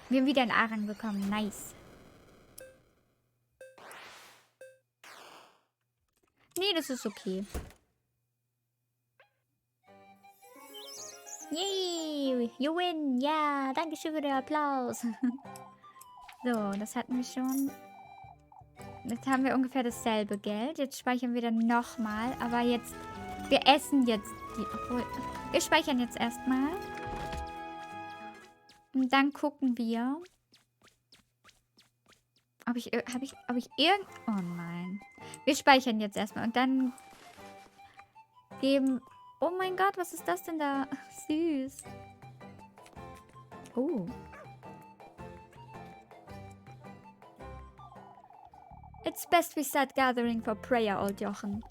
A: Wir haben wieder einen A-Rang bekommen. Nice. Nee, das ist okay. Yay! You win! Ja, danke schön für den Applaus. So, das hatten wir schon. Jetzt haben wir ungefähr dasselbe Geld. Jetzt speichern wir dann nochmal. Aber jetzt, wir essen jetzt die, obwohl, wir speichern jetzt erstmal. Und dann gucken wir, ob ich irgend... Oh nein. Wir speichern jetzt erstmal und dann geben... Oh mein Gott, was ist das denn da? Süß. Oh. It's best we start gathering for prayer, old Jochen.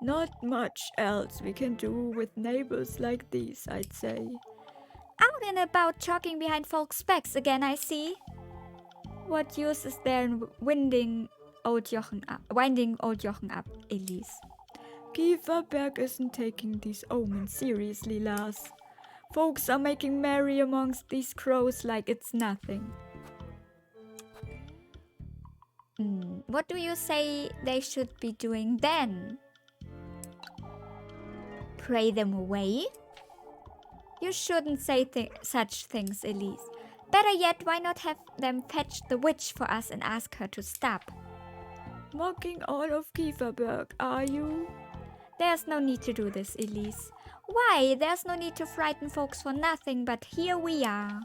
C: Not much else we can do with neighbors like these, I'd say.
A: Out and about talking behind folks' backs again, I see. What use is there in winding old Jochen up, Elise.
C: Kieferberg isn't taking these omens seriously, Lars. Folks are making merry amongst these crows like it's nothing.
A: What do you say they should be doing then? Pray them away? You shouldn't say such things, Elise. Better yet, why not have them fetch the witch for us and ask her to stop?
C: Mocking all of Kieferberg, are you?
A: There's no need to do this, Elise. Why? There's no need to frighten folks for nothing, but here we are.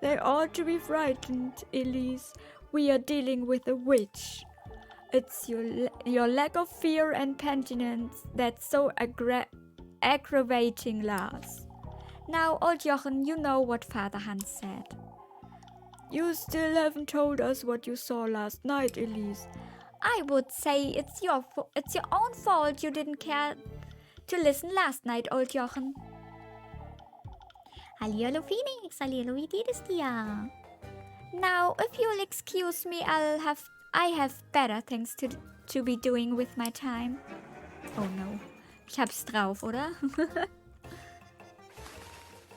C: They ought to be frightened, Elise. We are dealing with a witch. It's your lack of fear and penitence that's so aggravating, Lars.
A: Now, old Jochen, you know what Father Hans said.
C: You still haven't told us what you saw last night, Elise.
A: I would say it's your own fault you didn't care to listen last night, old Jochen. Hallihallo Phoenix, hallihallo, wie geht es dir? Now, if you'll excuse me, I have better things to be doing with my time. Oh no, ich hab's drauf, oder?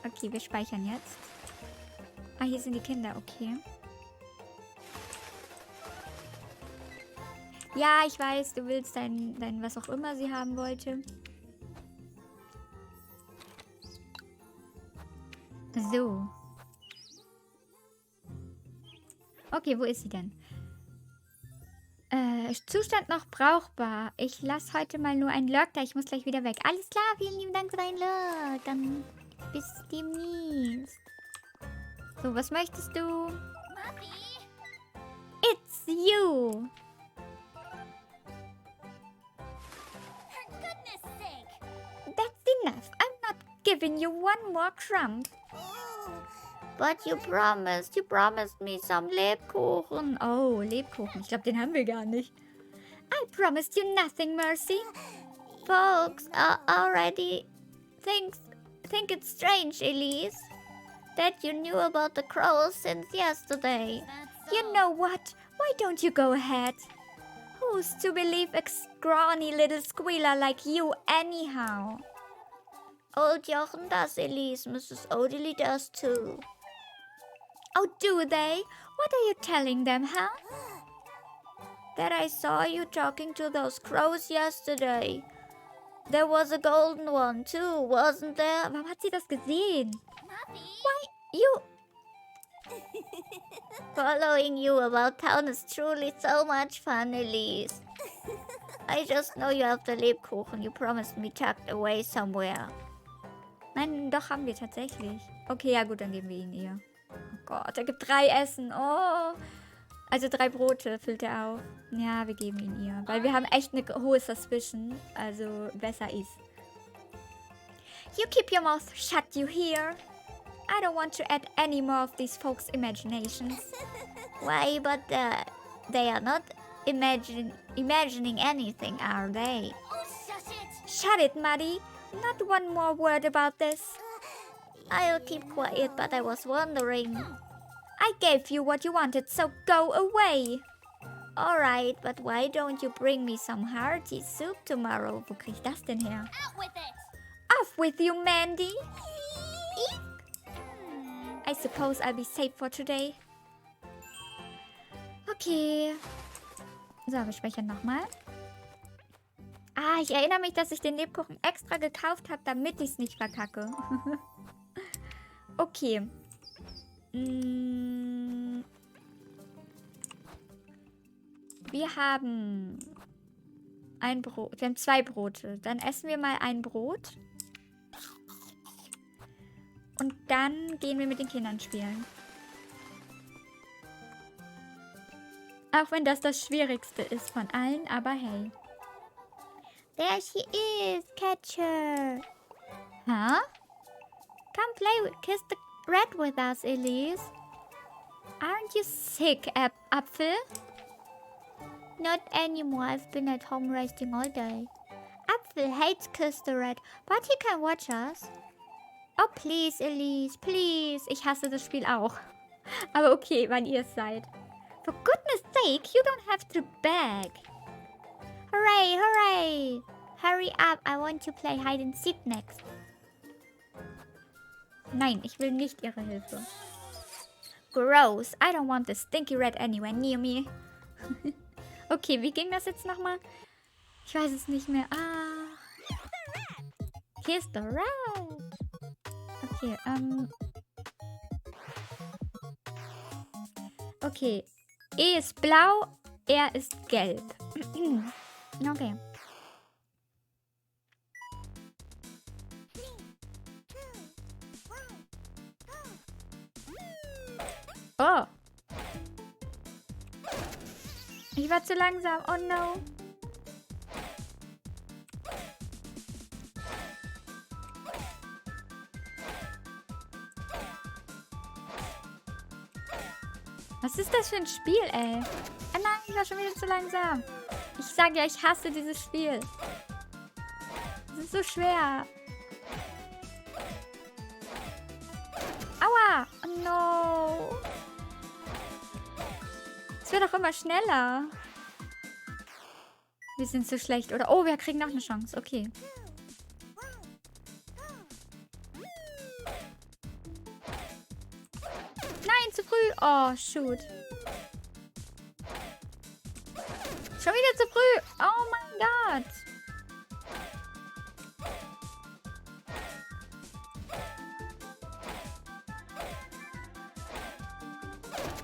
A: Okay, wir speichern jetzt. Ah, hier sind die Kinder, okay. Ja, ich weiß, du willst dein was auch immer sie haben wollte. So. Okay, wo ist sie denn? Zustand noch brauchbar. Ich lasse heute mal nur einen Lurk da. Ich muss gleich wieder weg. Alles klar, vielen lieben Dank für deinen Lurk. Dann bis demnächst. So, was möchtest du?
B: Mommy.
A: It's you.
B: For goodness sake.
A: That's enough. I'm not giving you one more crumb.
B: Ooh.
A: But you promised me some Lebkuchen. Oh, Lebkuchen. Ich glaube, den haben wir gar nicht. I promised you nothing, Mercy. Folks already think it's strange, Elise, that you knew about the crows since yesterday.
B: That's
A: You know what? Why don't you go ahead? Who's to believe a scrawny little squealer like you anyhow? Old Jochen does, Elise. Mrs. Odily does too. Oh, do they? What are you telling them, huh? That I saw you talking to those crows yesterday. There was a golden one too, wasn't there? Warum hat sie das gesehen?
B: Mommy.
A: Why, you... Following you about town is truly so much fun, Elise. I just know you have the Lebkuchen you promised me tucked away somewhere. Nein, doch haben wir tatsächlich. Okay, ja gut, dann geben wir ihn ihr. Oh Gott, er gibt 3 Essen. Oh. Also 3 Brote füllt er auf. Ja, wir geben ihn ihr. Weil wir haben echt eine hohe Suspicion. Also besser ist. You keep your mouth shut, you hear? I don't want to add any more of these folks' imaginations. Why, but they are not imagining anything, are they?
B: Oh, shush it.
A: Shut it, Muddy. Not one more word about this. I'll keep quiet, but I was wondering. I gave you what you wanted, so go away. Alright, but why don't you bring me some hearty soup tomorrow? Wo krieg ich das denn her?
B: Out with it.
A: Off with you, Mandy. I suppose I'll be safe for today. Okay. So, wir speichern nochmal. Ah, ich erinnere mich, dass ich den Lebkuchen extra gekauft habe, damit ich es nicht verkacke. Okay. Wir haben ein Brot. Wir haben 2 Brote. Dann essen wir mal ein Brot. Und dann gehen wir mit den Kindern spielen. Auch wenn das das Schwierigste ist von allen, aber hey. There she is, Catcher. Huh? Come play kiss the rat with us, Elise. Aren't you sick, Apfel? Not anymore. I've been at home resting all day. Apfel hates kiss the rat, but he can watch us. Oh, please, Elise, please. Ich hasse das Spiel auch. Aber okay, wann ihr es seid. For goodness sake, you don't have to beg. Hooray, hooray. Hurry up, I want to play hide and seek next. Nein, ich will nicht ihre Hilfe. Gross, I don't want the stinky rat anywhere near me. Okay, wie ging das jetzt nochmal? Ich weiß es nicht mehr. Ah. Here's the rat. Okay, Okay. E ist blau, er ist gelb. Okay. Oh. Ich war zu langsam. Oh no. Was ist das für ein Spiel, ey? Ah nein, ich war schon wieder zu langsam. Ich sage ja, ich hasse dieses Spiel. Es ist so schwer. Aua! Oh no. Es wird doch immer schneller. Wir sind so schlecht, oder? Oh, wir kriegen noch eine Chance. Okay. Nein, zu früh. Oh, shoot. Schon wieder zu früh. Oh mein Gott.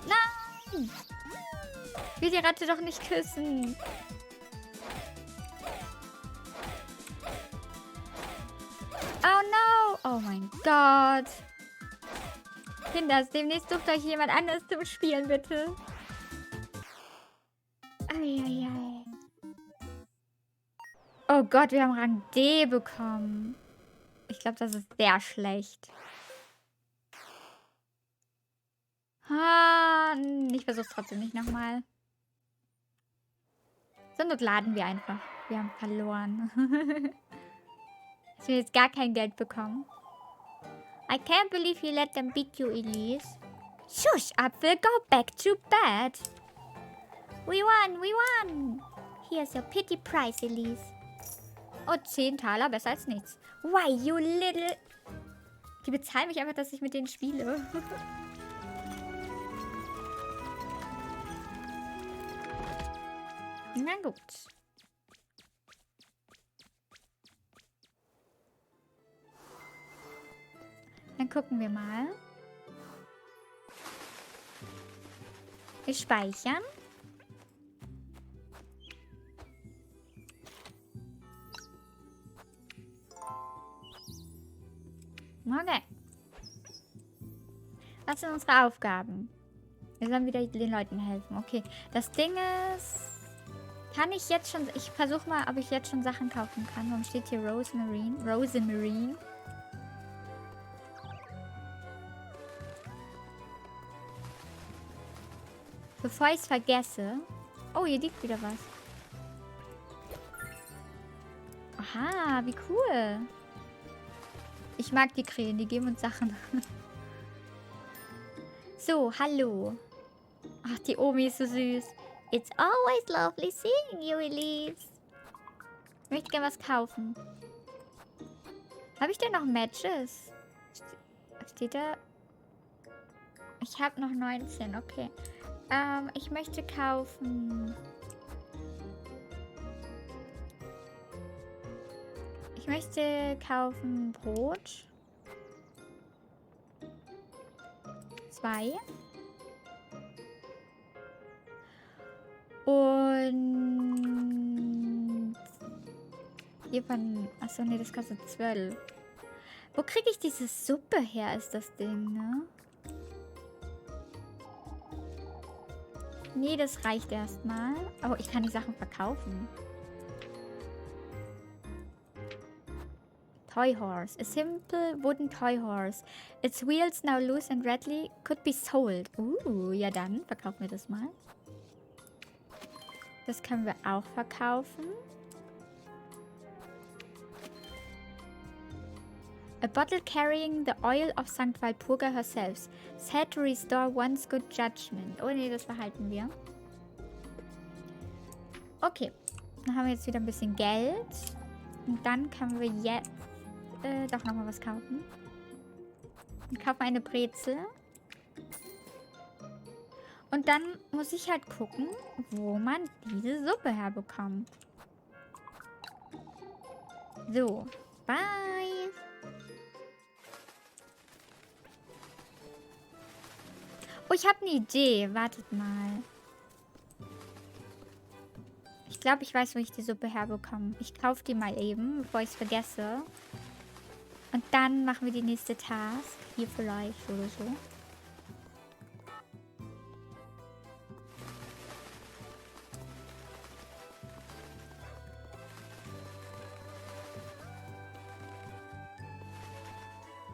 A: Nein. Ich will die Ratte doch nicht küssen. Oh no. Oh mein Gott. Kinder, demnächst sucht euch jemand anderes zum Spielen, bitte. Eieiei. Oh Gott, wir haben Rang D bekommen. Ich glaube, das ist sehr schlecht. Ich versuche es trotzdem nicht nochmal. Sondern laden wir einfach. Wir haben verloren. Dass wir jetzt gar kein Geld bekommen. I can't believe you let them beat you, Elise. Shush, Apfel, go back to bed. We won, we won. Here's your pity prize, Elise. Oh, 10 Taler, besser als nichts. Why, you little... Die bezahlen mich einfach, dass ich mit denen spiele. Na gut. Dann gucken wir mal. Wir speichern. Okay. Was sind unsere Aufgaben? Wir sollen wieder den Leuten helfen. Okay. Das Ding ist... Kann ich jetzt schon... Ich versuche mal, ob ich jetzt schon Sachen kaufen kann. Warum steht hier Rosemarine? Rosemarine. Bevor ich es vergesse... Oh, hier liegt wieder was. Aha, wie cool. Ich mag die Krähen, die geben uns Sachen. So, hallo. Ach, die Omi ist so süß. It's always lovely seeing you, Elise. Ich möchte gerne was kaufen. Habe ich denn noch Matches? Steht da? Ich habe noch 19, okay. Ich möchte kaufen... Ich möchte kaufen Brot. 2. Und... Hiervon... Achso, nee, das kostet 12. Wo kriege ich diese Suppe her, ist das Ding, ne? Nee, das reicht erstmal. Oh, ich kann die Sachen verkaufen. Toy horse. A simple wooden toy horse. Its wheels now loose and readily could be sold. Ja dann, verkaufen wir das mal. Das können wir auch verkaufen. A bottle carrying the oil of St. Walpurga herself. Said to restore one's good judgment. Oh nee, das behalten wir. Okay. Dann haben wir jetzt wieder ein bisschen Geld. Und dann können wir jetzt doch nochmal was kaufen. Wir kaufen eine Brezel. Und dann muss ich halt gucken, wo man diese Suppe herbekommt. So. Bye. Oh, ich habe eine Idee. Wartet mal. Ich glaube, ich weiß, wo ich die Suppe herbekomme. Ich kaufe die mal eben, bevor ich es vergesse. Und dann machen wir die nächste Task. Hier vielleicht oder so.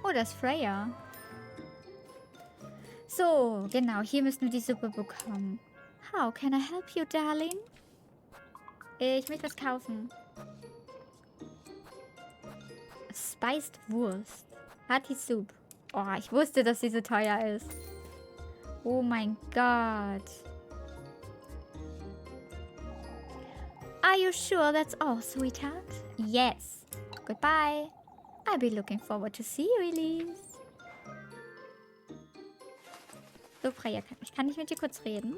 A: Oh, das ist Freya. So, genau. Hier müssen wir die Suppe bekommen. How can I help you, darling? Ich möchte was kaufen. Spiced Wurst. Hearty Soup. Oh, ich wusste, dass sie so teuer ist. Oh mein Gott. Are you sure that's all, sweetheart? Yes. Goodbye. I'll be looking forward to see you, Elise. So, Freya, ich kann nicht mit dir kurz reden.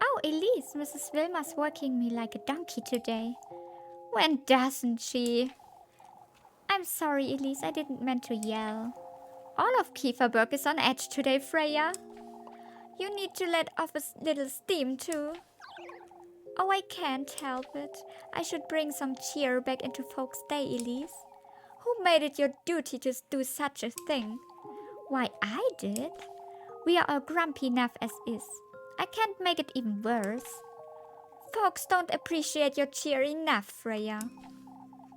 A: Oh, Elise, Mrs. Wilmer's working me like a donkey today. When doesn't she? I'm sorry, Elise, I didn't mean to yell. All of Kieferberg is on edge today, Freya. You need to let off a little steam, too. Oh, I can't help it. I should bring some cheer back into folks' day, Elise. Who made it your duty to do such a thing? Why, I did. We are all grumpy enough as is. I can't make it even worse. Folks don't appreciate your cheer enough, Freya.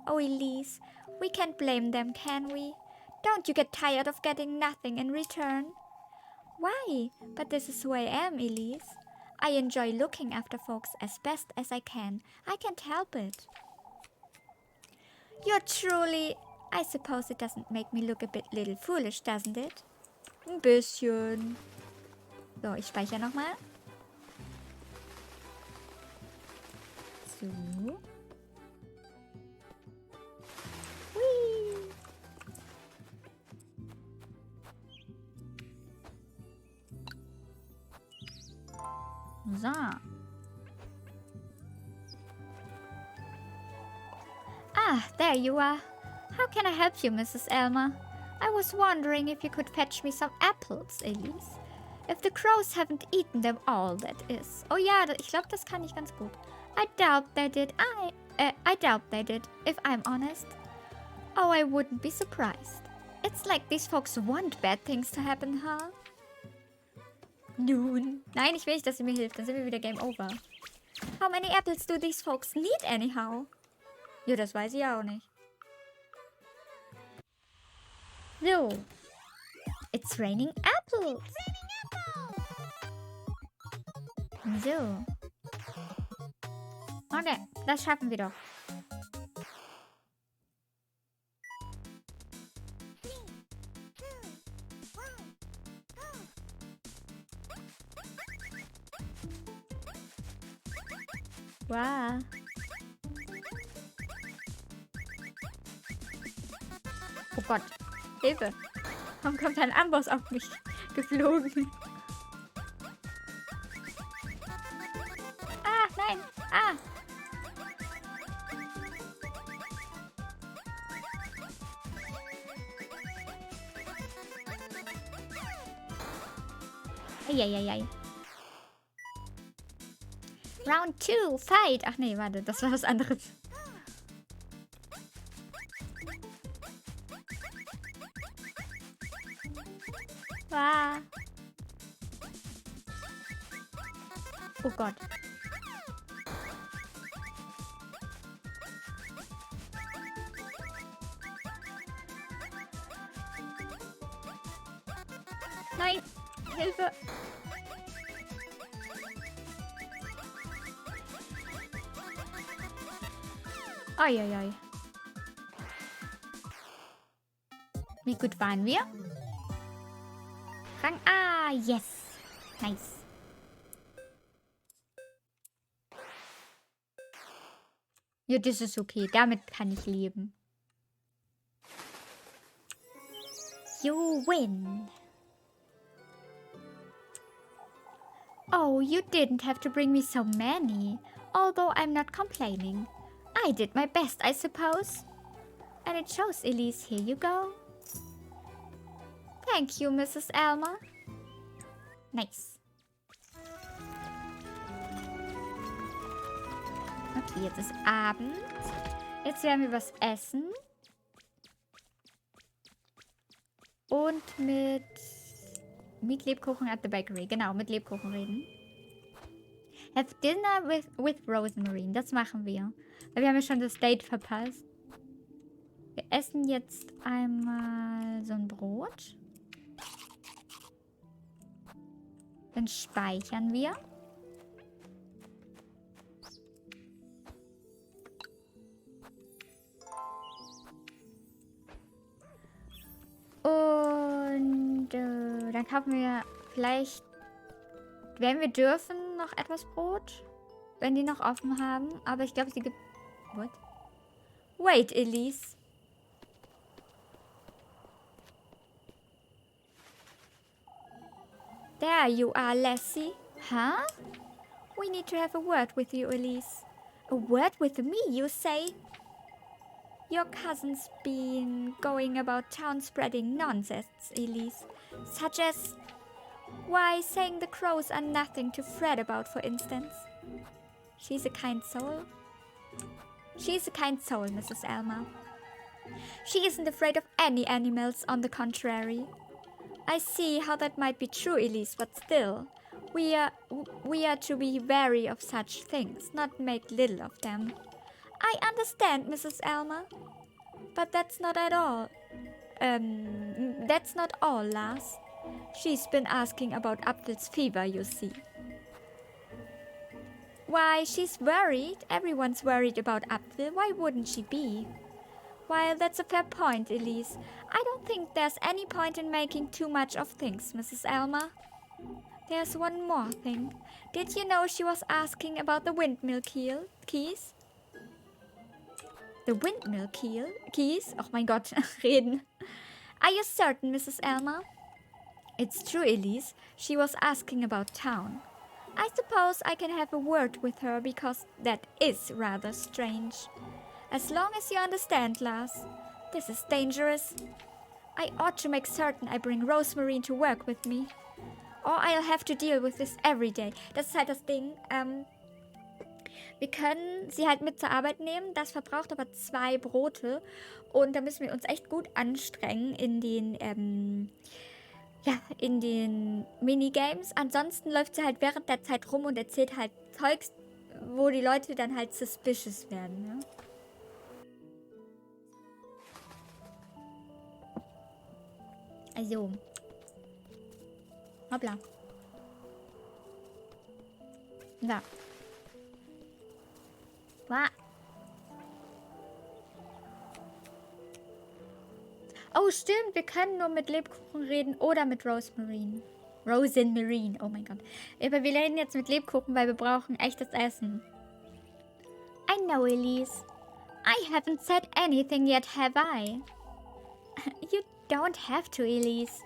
A: Oh, Elise, we can't blame them, can we? Don't you get tired of getting nothing in return? Why? But this is who I am, Elise. I enjoy looking after folks as best as I can. I can't help it. You're truly... I suppose it doesn't make me look a bit little foolish, doesn't it? Ein bisschen. So, ich speichere nochmal. So. Hui. So. Ah, there you are. How can I help you, Mrs. Elmer? I was wondering if you could fetch me some apples, Elise. If the crows haven't eaten them all, that is. Oh ja, ich glaube, das kann ich ganz gut. I doubt they did. I doubt they did, if I'm honest. Oh, I wouldn't be surprised. It's like these folks want bad things to happen, huh? Nun. Nein, ich will nicht, dass sie mir hilft. Dann sind wir wieder Game Over. How many apples do these folks need anyhow? Ja, das weiß ich auch nicht. So. It's raining apples. So. Okay, das schaffen wir doch. Wow. Oh Gott. Hilfe. Warum kommt ein Amboss auf mich geflogen? Ah, nein. Ah. Eieiei. Round 2, fight. Ach nee, warte, das war was anderes. Ah. Oh Gott. Nein, Hilfe. Eieiei. Wie gut waren wir? Rang A, yes. Nice. Ja, das ist okay. Damit kann ich leben. You win. Oh, you didn't have to bring me so many. Although I'm not complaining. I did my best, I suppose. And it shows, Elise. Here you go. Thank you, Mrs. Elmer. Nice. Okay, jetzt ist Abend. Jetzt werden wir was essen. Und mit Lebkuchen at the bakery. Genau, mit Lebkuchen reden. Have dinner with Rosemary. Das machen wir. Weil wir haben ja schon das Date verpasst. Wir essen jetzt einmal so ein Brot. Dann speichern wir. Und dann kaufen wir vielleicht, wenn wir dürfen, noch etwas Brot. Wenn die noch offen haben. Aber ich glaube, sie gibt... What? Wait, Elise. There you are, Lassie. Huh? We need to have a word with you, Elise. A word with me, you say? Your cousin's been going about town spreading nonsense, Elise. Such as... Why, saying the crows are nothing to fret about, for instance. She's a kind soul. She's a kind soul, Mrs. Elmer. She isn't afraid of any animals, on the contrary. I see how that might be true, Elise, but still, we are to be wary of such things, not make little of them. I understand, Mrs. Elmer, but that's not at all. That's not all, Lars. She's been asking about Apfel's fever, you see. Why, she's worried. Everyone's worried about Apfel. Why wouldn't she be? Well, that's a fair point, Elise. I don't think there's any point in making too much of things, Mrs. Elmer. There's one more thing. Did you know she was asking about the windmill keys? The windmill keys? Oh mein Gott, reden. Are you certain, Mrs. Elmer? It's true, Elise. She was asking about town. I suppose I can have a word with her because that is rather strange. As long as you understand, Lars. This is dangerous. I ought to make certain I bring Rosemary to work with me. Or I'll have to deal with this every day. Das ist halt das Ding. Wir können sie halt mit zur Arbeit nehmen. Das verbraucht aber 2 Brote. Und da müssen wir uns echt gut anstrengen in den Minigames. Ansonsten läuft sie halt während der Zeit rum und erzählt halt Zeugs, wo die Leute dann halt suspicious werden. Ne? Also. Hoppla. Da. Wow. Oh, stimmt. Wir können nur mit Lebkuchen reden oder mit Rosemary. Rosemary. Oh mein Gott. Aber wir reden jetzt mit Lebkuchen, weil wir brauchen echtes Essen. I know, Elise. I haven't said anything yet, have I? You don't have to, Elise.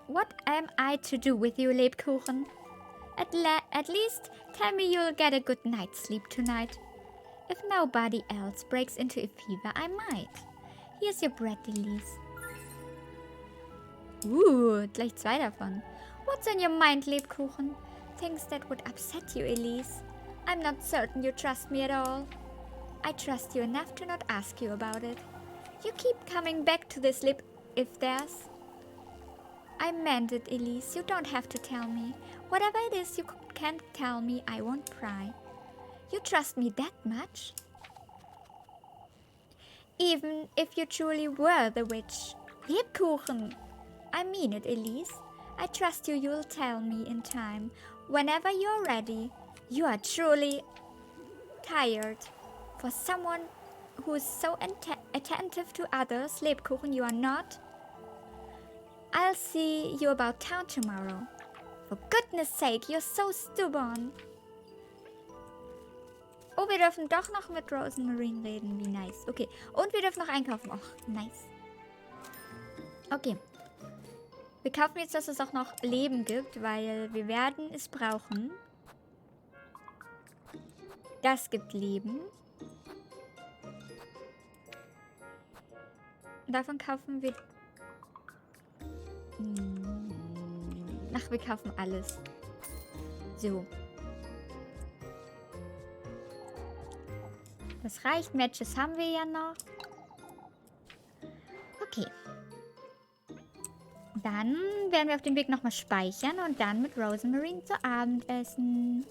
A: What am I to do with you, Lebkuchen? At least tell me you'll get a good night's sleep tonight. If nobody else breaks into a fever, I might. Here's your bread, Elise. Gleich 2 davon. What's on your mind, Lebkuchen? Things that would upset you, Elise. I'm not certain you trust me at all. I trust you enough to not ask you about it. You keep coming back to this if there's... I meant it, Elise. You don't have to tell me. Whatever it is you can't tell me, I won't pry. You trust me that much? Even if you truly were the witch. Lebkuchen! I mean it, Elise. I trust you'll tell me in time. Whenever you're ready. You are truly tired. For someone who is so attentive to others. Lebkuchen, you are not. I'll see you about town tomorrow. For goodness sake, you're so stubborn. Oh, wir dürfen doch noch mit Rosemarine reden. Wie nice. Okay. Und wir dürfen noch einkaufen. Och, nice. Okay. Wir kaufen jetzt, dass es auch noch Leben gibt, weil wir werden es brauchen. Das gibt Leben. Davon kaufen wir... Ach, wir kaufen alles. So. Das reicht. Matches haben wir ja noch. Okay. Dann werden wir auf dem Weg nochmal speichern und dann mit Rosemarine zu Abend essen.